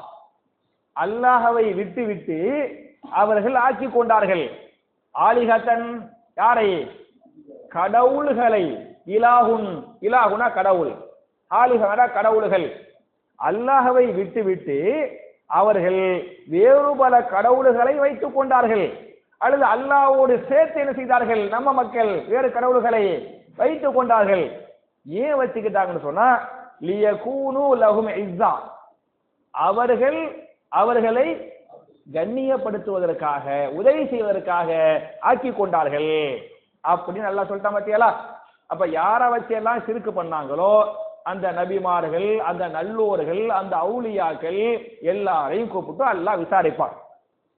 Speaker 1: அல்லாஹ்வை விட்டு அவர்கள் ஆக்கி கொண்டார்கள். ஆலிஹத்தன், யாரை? கடவுள்களை. இலாஹுன், இலாஹுனா கடவுள், ஆலிஹனா கடவுள்கள். அல்லாஹ்வை விட்டு அவர்கள் வேறு பல கடவுள்களை வைத்துக் கொண்டார்கள். அல்லது அல்லாஹ்வோடு சேர்த்து என்ன செய்தார்கள்? நம்ம மக்கள் வேறு கடவுள்களை வைத்துக் கொண்டார்கள். ஏன் வச்சுக்கிட்டாங்கன்னு சொன்னா, லியகூனு லஹும் இஸ்ஸா, அவர்களை கண்ணியப்படுத்துவதற்காக, உதவி செய்வதற்காக ஆக்கி கொண்டார்கள் அப்படின்னு அல்லாஹ் சொல்லிட்டான். பாத்தியாலா? அப்ப யாரை வச்சு எல்லாம் ஷிர்க் பண்ணாங்களோ அந்த நபிமார்கள், அந்த நல்லோர்கள், அந்த அவுலியாக்கள் எல்லாரையும் கூப்பிட்டு அல்லாஹ் விசாரிப்பான்.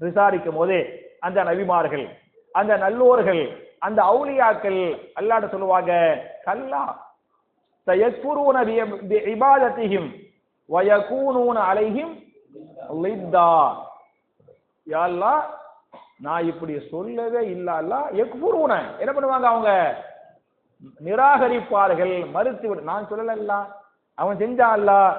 Speaker 1: விசாரிக்கும் போது அந்த நபிமார்கள், அந்த நல்லோர்கள், அந்த அவுலியாக்கள் அல்லாஹ்ட்ட சொல்லுவாங்க, கல்லா சயக்ஃபுரூன பிஇபாதத்திஹிம் வயகூனூன அலைஹிம் லித்தா. யா அல்லாஹ் நான் இப்படி சொல்லவே இல்ல, அல்லாஹ் யக்ஃபுரூன, என்ன பண்ணுவாங்க? அவங்க நிராகரிப்பார்கள், மறுத்து விடு. நான் சொல்லல, அவன் செஞ்சான். அல்லாஹ்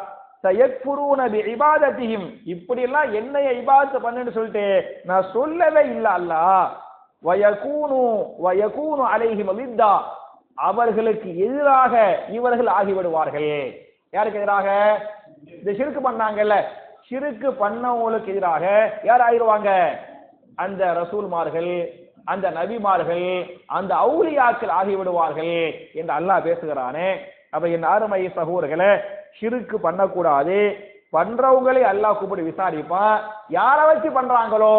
Speaker 1: சயக்ஃபுரூன பிஇபாதத்திஹிம், இப்படி எல்லாம் என்னைய இபாதத் பண்ணுன்னு சொல்லிட்டு நான் சொல்லவே இல்ல அல்லாஹ். வயகூனு அலைஹிம் லித்தா, அவர்களுக்கு எதிராக இவர்கள் ஆகிவிடுவார்கள். யாருக்கு எதிராக? இந்த ஷிர்க் பண்ணாங்கல்ல, ஷிர்க் பண்ணவங்களுக்கு எதிராக யார் ஆகிடுவாங்க? அந்த ரசூல்மார்கள், அந்த நபிமார்கள், அந்த அவுலியாக்கள் ஆகிவிடுவார்கள் என்று அல்லாஹ் பேசுகிறானே. அப்ப என் அருமை சகோதரர்களே, ஷிர்க் பண்ணக்கூடாது. பண்றவங்களை அல்லாஹ் கூப்பிட்டு விசாரிப்பான். யாரை வச்சு பண்றாங்களோ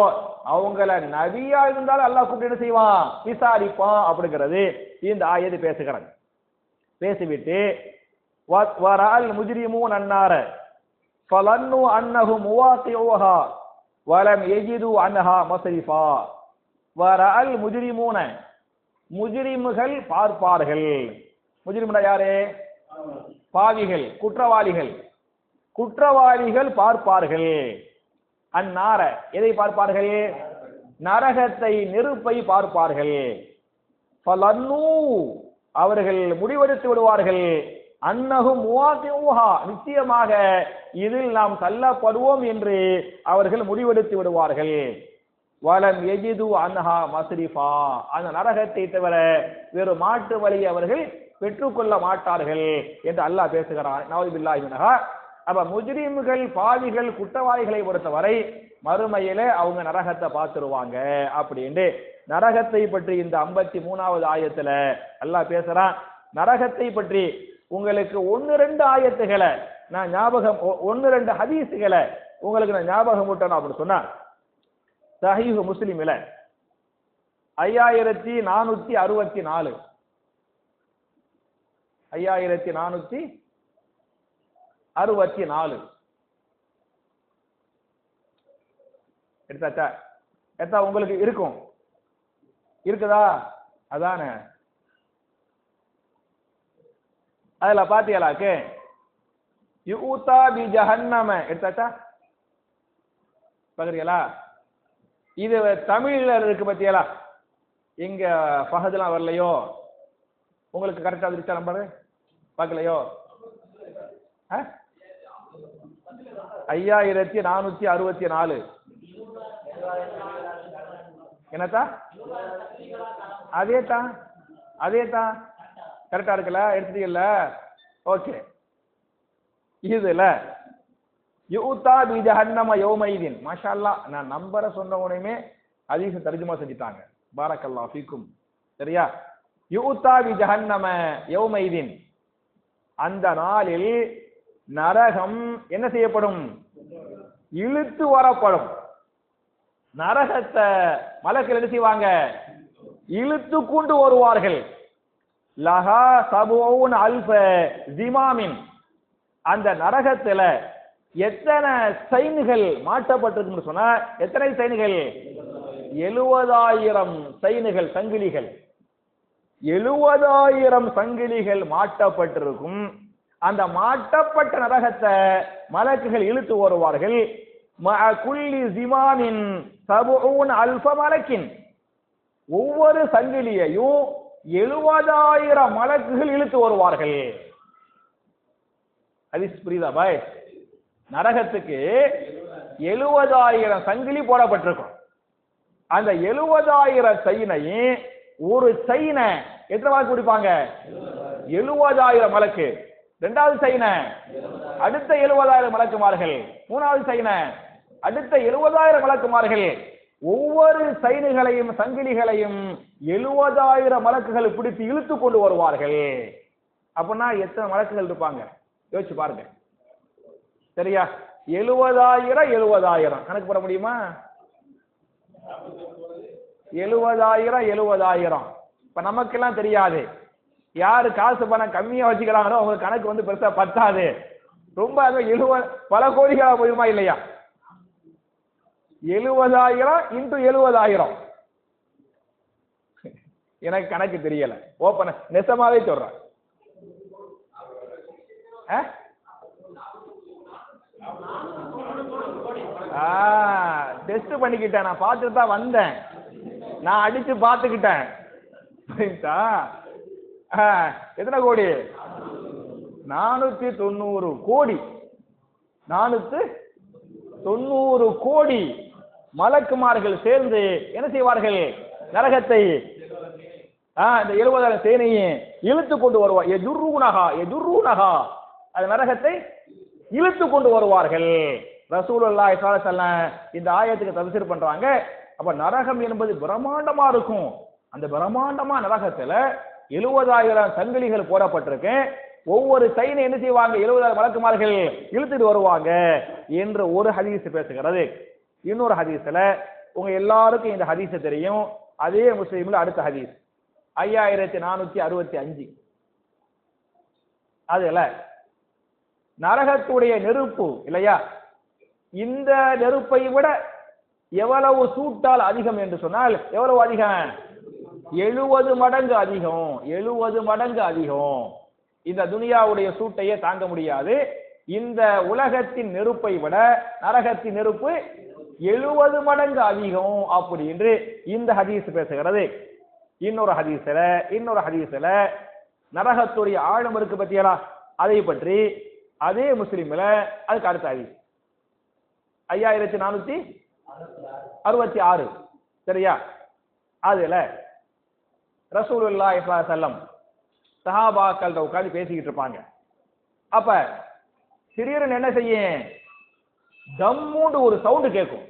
Speaker 1: அவங்கள நபியா இருந்தாலும் அல்லாஹ் கூப்பிட்டு என்ன செய்வான்? விசாரிப்பான் அப்படிங்கிறது இந்த ஆயத்து பேசுகிறாங்க. பேசிவிட்டு வரல் முஜ்ரிமூன் அன்னார ஃபலன்னு அன்னஹும் முவாத்திஉஹா வலம் யஜிது அன்ஹா மஸ்ரிஃபா. வரல் முஜ்ரிமூன, முஜ்ரிம்கள் பார்ப்பார்கள். முஜ்ரிம்னா யாரு? பாவிகள், குற்றவாளிகள். குற்றவாளிகள் பார்ப்பார்கள். அந்நார, எதை பார்ப்பார்கள்? நரகத்தை, நெருப்பை பார்ப்பார்கள். ஃபலன்னு, அவர்கள் முடிவெடுத்து விடுவார்கள். அன்னஹும் முவாகிஊஹா, நிச்சயமாக இதில் நாம் தள்ளப்படுவோம் என்று அவர்கள் முடிவெடுத்து விடுவார்கள். வலம் யஜிது அன்ஹா மஸ்ரிஃபா, அந்த நரகத்தை தவிர வேறு மாற்று வழியை அவர்கள் பெற்றுக்கொள்ள மாட்டார்கள் என்று அல்லாஹ் பேசுகிறான். நவுது பில்லாஹி மின்ஹா. அப்ப முஜ்ரிம்கள், பாவிகள், குற்றவாளிகளை பொறுத்தவரை மறுமையிலே அவங்க நரகத்தை பார்த்துருவாங்க அப்படின்னு நரகத்தை பற்றி இந்த 53வது ஆயத்துல அல்லாஹ் பேசுறான். நரகத்தை பற்றி உங்களுக்கு 1-2 ஆயத்துகளை நான் ஞாபகம், 1-2 ஹதீஸுகளை உங்களுக்கு நான் ஞாபகம் விட்டேன் அப்படின்னு சொன்னா, சஹீஹ் முஸ்லிமில 5464 5464 எடுத்தாச்சா? எடுத்தா உங்களுக்கு இருக்கும், இருக்குதா? அதானே, அதுல பாத்தியலாக்கு யூதா பி ஜஹன்னம எடுத்தாச்சா? பாக்குறீங்களா? இது தமிழ்ல இருக்கு பத்தியலா? எங்க பஹதுலாம் வரலையோ? உங்களுக்கு கரெக்டா வந்துருச்சா நம்பரு? பார்க்கலையோ? 5464 என்னத்தா? அதேதான் கரெக்டா இருக்குல்ல? எடுத்துட்டீங்கல்ல? ஓகே. இதுல யூதா பி ஜஹன்னம யௌமைதின், மாஷா அல்லாஹ், நான் நம்பரை சொன்ன உடனே ஹதீஸ் தர்ஜுமா செஞ்சிட்டாங்க. பாரக்கல்லாஹு ஃபீக்கும். சரியா? யூதா பி ஜஹன்னம யௌமைதின், அந்த நாளில் நரகம் என்ன செய்யப்படும்? இழுத்து வரப்படும். நரகத்தை மலக்குகள் என்ன செய்வாங்க? இழுத்து கொண்டு வருவார்கள். லஹா சபூன் அல்ஃப ஜிமாமின், அந்த நரகத்துல எத்தனை சைன்கள் மாட்டப்பட்டிருக்குன்னு சொன்னா, எத்தனை சைன்கள்? 70,000 சைன்கள், சங்கிலிகள். 70,000 சங்கிலிகள் மாட்டப்பட்டிருக்கும். அந்த மாட்டப்பட்ட நரகத்தை மலக்குகள் இழுத்து வருவார்கள். மஅ குல்லி ஜிமாமின் சபூன் அல்ஃப மலக்கின், ஒவ்வொரு சங்கிலியையும் 70,000 மலக்குகள் இழுத்து வருவார்கள். ஹதீஸ் புரியுதா பாய்? நரகத்துக்கு 70,000 சங்கிலி போடப்பட்டிருக்கும். அந்த 70,000 சைனையும் ஒரு சைனை எத்தனை மலக்கு பிடிப்பாங்க? 70,000 மலக்கு. இரண்டாவது சைனை அடுத்த 70,000 மலக்குமார்கள். மூணாவது சைனை அடுத்த 70,000 மலக்குமார்கள். ஒவ்வொரு சைனுகளையும் சங்கிலிகளையும் 70,000 மலக்குகள் பிடித்து இழுத்து கொண்டு வருவார்கள். அப்படின்னா எத்தனை மலக்குகள் இருப்பாங்க? யோசிச்சு பாருங்க. சரியா? 70,000 கணக்கு போட முடியுமா? 70,000 இப்ப நமக்கெல்லாம் தெரியாது. யாரு காசு பணம் கம்மியா வச்சுக்கிறாங்களோ அவங்க கணக்கு வந்து பெருசா பத்தாது. ரொம்ப பல கோடிகளா போயிருமா இல்லையா? 70,000 இன்டு 70,000 எனக்கு கணக்கு தெரியல. ஓப்பன நெசமாவே சொல்றேன். டெஸ்ட் பண்ணிக்கிட்டேன். நான் பார்த்துட்டு தான் வந்தேன். நான் அடிச்சு பார்த்துக்கிட்டேன். எத்தனை கோடி? 490 கோடி. 490 கோடி மலக்குமார்கள் சேர்ந்து என்ன செய்வார்கள்? நரகத்தை, இந்த 70,000 சேனையை இழுத்து கொண்டு வருவார். எஜுர்ரூனஹா, அந்த நரகத்தை இழுத்து கொண்டு வருவார்கள். ரசூலுல்லாஹி ஸல்லல்லாஹு அலைஹி வஸல்லம் இந்த ஆயத்துக்கு தஃசீர் பண்றாங்க. அப்ப நரகம் என்பது பிரம்மாண்டமா இருக்கும். அந்த பிரம்மாண்டமா நரகத்துல 70,000 சங்கிலிகள் போடப்பட்டிருக்கு. ஒவ்வொரு சைனை என்ன செய்வாங்க? 70,000 மலக்குமார்கள் இழுத்துட்டு வருவாங்க என்று ஒரு ஹதீஸ் பேசுகிறது. இன்னொரு ஹதீஸ்ல உங்க எல்லாருக்கும் இந்த ஹதீஸ் தெரியும். அதே முஸ்லிம்ல அடுத்த ஹதீஸ் 5465. அதுல நரகத்துடைய நெருப்பு இல்லையா, இந்த நெருப்பை விட எவ்வளவு சூட்டால் அதிகம் என்று சொன்னால் எவ்வளவு அதிகம்? 70 மடங்கு அதிகம், 70 மடங்கு அதிகம். இந்த துனியாவுடைய சூட்டையே தாங்க முடியாது. இந்த உலகத்தின் நெருப்பை விட நரகத்தின் நெருப்பு 70 மடங்கு அதிகம் அப்படி என்று இந்த ஹதீஸ் பேசுகிறது. இன்னொரு ஹதீஸ்ல நரகத்துடைய ஆழம் இருக்கு பத்தியலா, அதை பற்றி அதே முஸ்லிம்ல அதுக்கு அடுத்த ஹதீஸ் 5466 சரியா? அதுல ரசூலுல்லாஹி ஸல்லல்லாஹு அலைஹி வஸல்லம் சஹாபாக்கள் உட்கார்ந்து பேசிக்கிட்டு இருப்பாங்க. அப்ப திடீர்னு என்ன செய்யும், தம்முண்டு ஒரு சவுண்டு கேட்கும்.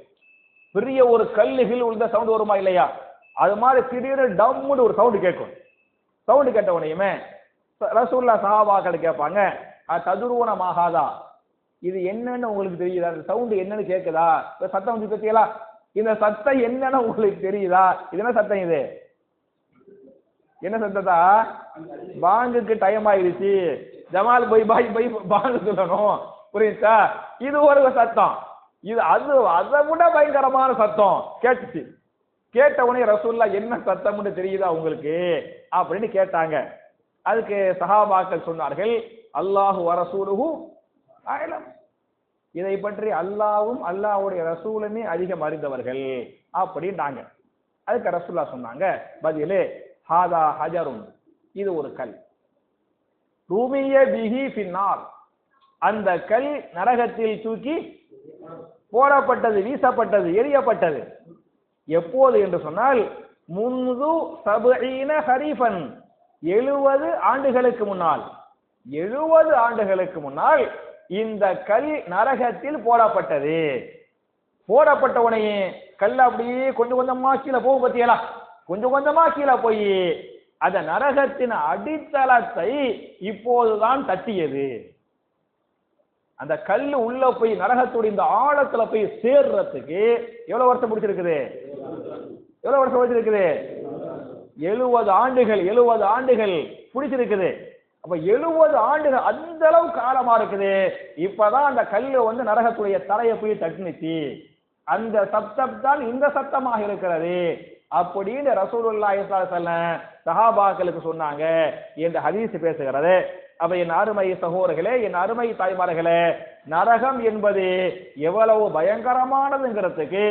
Speaker 1: பெரிய ஒரு கல்லுகள் உள்ள சவுண்ட் வருமா இல்லையா, அது மாதிரி திடீர்னு டம்முண்டு ஒரு சவுண்டு கேட்கும். சவுண்டு கேட்ட உடனேயுமே ரசூலுல்லாஹ் சஹாபாக்கள் கேட்பாங்க, ததுருவன மாகாதா, இது என்னன்னு உங்களுக்கு தெரியுதா? இந்த சவுண்டு என்னன்னு கேட்குதா? சத்தம் வந்து பத்தியலா, இந்த சத்தம் என்னன்னு உங்களுக்கு தெரியுதா? இது என்ன சத்தம்? இது என்ன சத்தத்தா? பாங்குக்கு டைம் ஆயிடுச்சு, ஜமால் போய் பாங்கு சொல்லணும், புரியுதா? இது ஒரு சத்தம். இது அதை விட பயங்கரமான சத்தம் கேட்டுச்சு. கேட்ட உடனே ரசூலுல்லாஹ் என்ன சத்தம்னு தெரியுதா உங்களுக்கு அப்படின்னு கேட்டாங்க. அதுக்கு சஹாபாக்கள் சொன்னார்கள், அல்லாஹு வ ரசூலுஹு அஅலம், இதை பற்றி அல்லாஹ்வும் அல்லாஹ்வுடைய ரசூலுமே அதிகம் அறிந்தவர்கள் அப்படின்றாங்க. அதுக்கு ரசூலுல்லாஹ் சொன்னாங்க பதிலே, ஹாதா ஹஜருன், இது ஒரு கல், ரூமிய பிஹி ஃபின்னார், அந்த கல் நரகத்தில் தூக்கி போடப்பட்டது, வீசப்பட்டது, எரியப்பட்டது. எப்போது என்று சொன்னால் முன்து 70 ஹரீஃபன், 70 ஆண்டுகளுக்கு முன்னால், 70 ஆண்டுகளுக்கு முன்னால் இந்த கல் நரகத்தில் போடப்பட்டது. போடப்பட்ட உடனே கல் அப்படியே கொஞ்சம் கொஞ்சமா கீழே போகும் பத்தியலா, கொஞ்சம் கொஞ்சமா கீழே போய் அந்த நரகத்தின் அடித்தளத்தை இப்போதுதான் தட்டியது. அந்த கல் உள்ள போய் நரகத்துடைய இந்த ஆழத்துல போய் சேர்றதுக்கு எவ்வளவு வருஷம் முடிச்சிருக்குது? எவ்வளவு வருஷம் முடிச்சிருக்குது? 70 ஆண்டுகள். 70 ஆண்டுகள் பிடிச்சிருக்குது. அப்ப 70 ஆண்டுகள் அந்த அளவு காலமா இருக்குது. இப்பதான் அந்த கல்லு வந்து நரகத்துடைய தரையை போய் தட்டுனுச்சு. அந்த சத்தம் தான் இந்த சத்தமாக இருக்கிறது அப்படின்னு ரசூலுல்லாஹி ஸல்லல்லாஹு அலைஹி வஸல்லம் சஹாபாக்களுக்கு சொன்னாங்க என்று ஹதீஸ் பேசுகிறது. அப்ப என் அருமை சகோதரர்களே, என் அருமை தாய்மார்களே, நரகம் என்பது எவ்வளவு பயங்கரமானதுங்கிறதுக்கு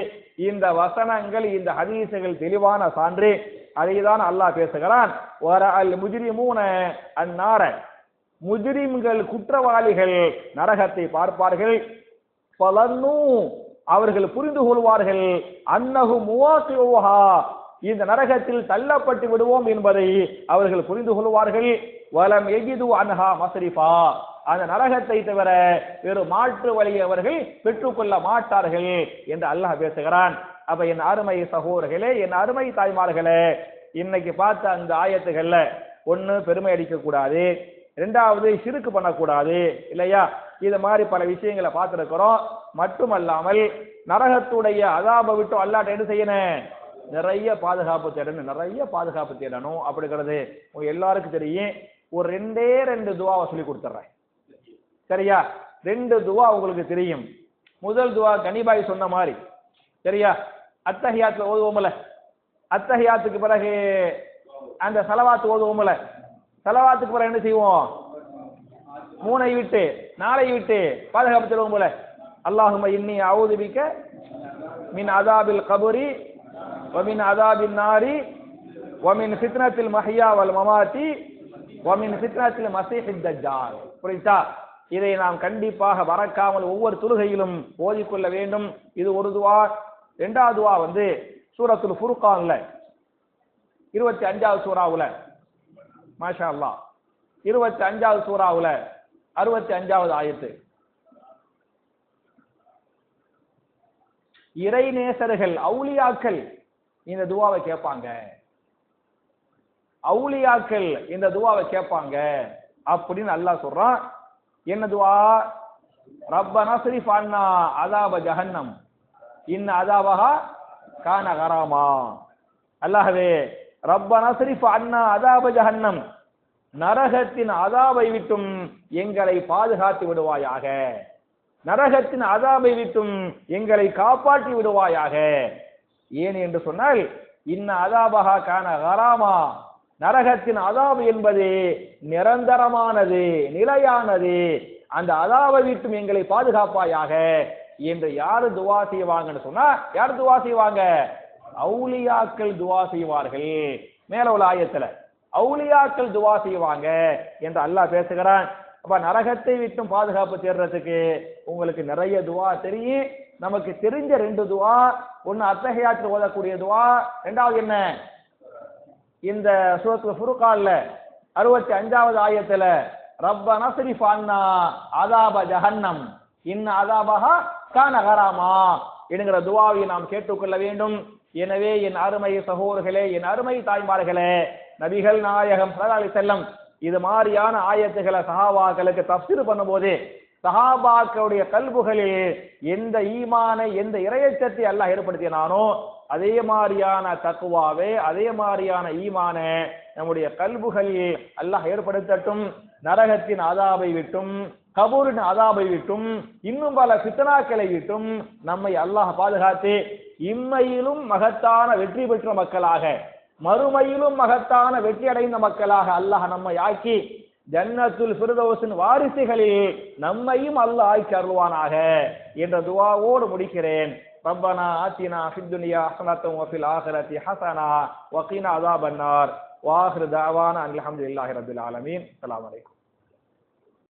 Speaker 1: இந்த வசனங்கள், இந்த ஹதீசுகள் தெளிவான சான்று. அதைதான் அல்லாஹ் பேசுகிறான். வரஅல் முஜ்ரிமூன அன்னார, முஜ்ரிம்கள் குற்றவாளிகள் நரகத்தை பார்ப்பார்கள். ஃபலன்னு, அவர்கள் புரிந்து கொள்வார்கள், அன்னஹு முவாசிஉஹா, இந்த நரகத்தில் தள்ளப்பட்டு விடுவோம் என்பதை அவர்கள் புரிந்து கொள்வார்கள். வலம் யஜிது அன்ஹா மஸ்ரிஃபா, அந்த நரகத்தை தவிர வேறு மாற்று வழியை அவர்கள் பெற்றுக்கொள்ள மாட்டார்கள் என்று அல்லாஹ் பேசுகிறான். அப்ப என் அருமை சகோதரர்களே, என் அருமை தாய்மார்களே, இன்னைக்கு பார்த்த அந்த ஆயத்துகள்ல ஒண்ணு பெருமை அடிக்க கூடாது, இரண்டாவது ஷிர்க் பண்ணக்கூடாது இல்லையா? இது மாதிரி பல விஷயங்களை பார்த்திருக்கிறோம். மட்டுமல்லாமல் நரகத்துடைய அதாபை விட்டு அல்லாஹ் என்ன செய்யணும்? நிறைய பாதுகாப்பு தேடணும், நிறைய பாதுகாப்பு தேடணும் அப்படிங்கிறது உங்க எல்லாருக்கும் தெரியும். ஒரு 2 துவாவை சொல்லி கொடுத்துட்றேன் சரியா? 2 துவா உங்களுக்கு தெரியும். முதல் துவா கனிபாய் சொன்ன மாதிரி சரியா? அத்தஹியாத்துல ஓதுவோம்ல, அத்தஹியாத்துக்கு பிறகு அந்த சலவாத்து ஓதுவோம்ல, சலவாத்துக்கு பிறகு என்ன செய்வோம்? 3 விட்டு 4 விட்டு பாதுகாப்பு தருவோம் போல. அல்லாஹும்ம இன்னி அஊது பிக மின் அஸாபில் கபரி வ மின் அஸாபின் நாரி வ மின் ஃபித்னத்தில் மஹ்யா வல் மமாத்தி வ மின் ஃபித்னத்தில் மஸீஹித் தஜ்ஜால். புரியுதா? இதை நாம் கண்டிப்பாக மறக்காமல் ஒவ்வொரு தொழுகையிலும் ஓதிக்கொள்ள வேண்டும். இது ஒரு துவா. 2வது துவா வந்து சூரத்துல் ஃபுர்கான்ல 25வது சூராவுல, மாஷா அல்லாஹ், 25வது சூராவுல 65வது ஆயத்து. இறைநேசர்கள் அவுலியாக்கள் இந்த துவாவை கேட்பாங்க, அவுலியாக்கள் இந்த துவாவை கேட்பாங்க அப்படின்னு அல்லாஹ் சொல்றான். என்ன துவா? ரப்பனா ஸ்ரிஃப் அன்னா அஸாப ஜஹன்னம் இன்ன அஸாபஹா கான கராமா. அல்லாஹ்வே, ரப்பனா ஸ்ரிஃப் அன்னா அஸாப ஜஹன்னம், நரகத்தின் அஸாபை விட்டும் எங்களை பாதுகாத்து விடுவாயாக, நரகத்தின் அஸாபை விட்டும் எங்களை காப்பாற்றி விடுவாயாக. ஏன் என்று சொன்னால் இன்ன அதாபஹா கான கராமா, நரகத்தின் அதாபு என்பது நிரந்தரமானது, நிலையானது, அந்த அதாபை விட்டும் எங்களை பாதுகாப்பாயாக என்று யாரு துவா செய்வாங்கன்னு சொன்னா, யார் துவா செய்வாங்க? அவுலியாக்கள் துவா செய்வார்கள். மேல உள்ள ஆயத்துல அவுலியாக்கள் துவா செய்வாங்க என்று அல்லாஹ் பேசுகிறான். அப்ப நரகத்தை விட்டும் பாதுகாப்பு தேடுறதுக்கு உங்களுக்கு நிறைய துவா தெரியும். நமக்கு தெரிஞ்ச 2 துவா, ஒன்னு அத்தஹியாத்தில் ஓதக்கூடிய துவா, ரெண்டாவது என்ன, இந்த சூரத்துல் ஃபுர்கான்ல 65வது ஆயத்துல ரப்பனா ஸரிஃப் அன்னா அஸாப ஜஹன்னம் இன்ன அஸாபஹா கான கராமா என்கிற துவாவை நாம் கேட்டுக்கொள்ள வேண்டும். எனவே என் அருமை சகோதரர்களே, என் அருமை தாய்மார்களே, நபிகள் நாயகம் ஸல்லல்லாஹு அலைஹி வஸல்லம் இது மாதிரியான ஆயத்துக்களை சஹாபாக்களுக்கு தஃப்சீர் பண்ணும்போது சஹாபாக்களுடைய கல்புகளில் எந்த ஈமானை, எந்த இறையச்சத்தை அல்லாஹ் ஏற்படுத்தினானோ அதே மாதிரியான தக்வாவே, அதே மாதிரியான ஈமானை நம்முடைய கல்புகளில் அல்லாஹ் ஏற்படுத்தட்டும். நரகத்தின் அதாபை விட்டும், கபூரின் அதாபை விட்டும், இன்னும் பல ஃபித்னாக்களை விட்டும் நம்மை அல்லாஹ் பாதுகாத்து இம்மையிலும் மகத்தான வெற்றி பெற்ற மக்களாக, மறுமையிலும் மகத்தான வெற்றி அடைந்த மக்களாக அல்லாஹ் நம்மை ஆக்கி ஜன்னத்துல் ஃபிர்தௌஸின் வாரிசுகளில் நம்மையும் அல்லாஹ் ஆக்கி அருள்வானாக என்ற துஆவோடு முடிக்கிறேன். ரப்பனா ஆத்தினா ஃபித் துன்யா ஹஸனத்தன் வ ஃபில் ஆখিরাতি ஹஸனா வ கினா அஸாபன் நார். வ ஆகிரு தஅவானா அல்ஹம்துலில்லாஹி ரப்பில் ஆலமீன். அஸ்ஸலாமு அலைக்கும்.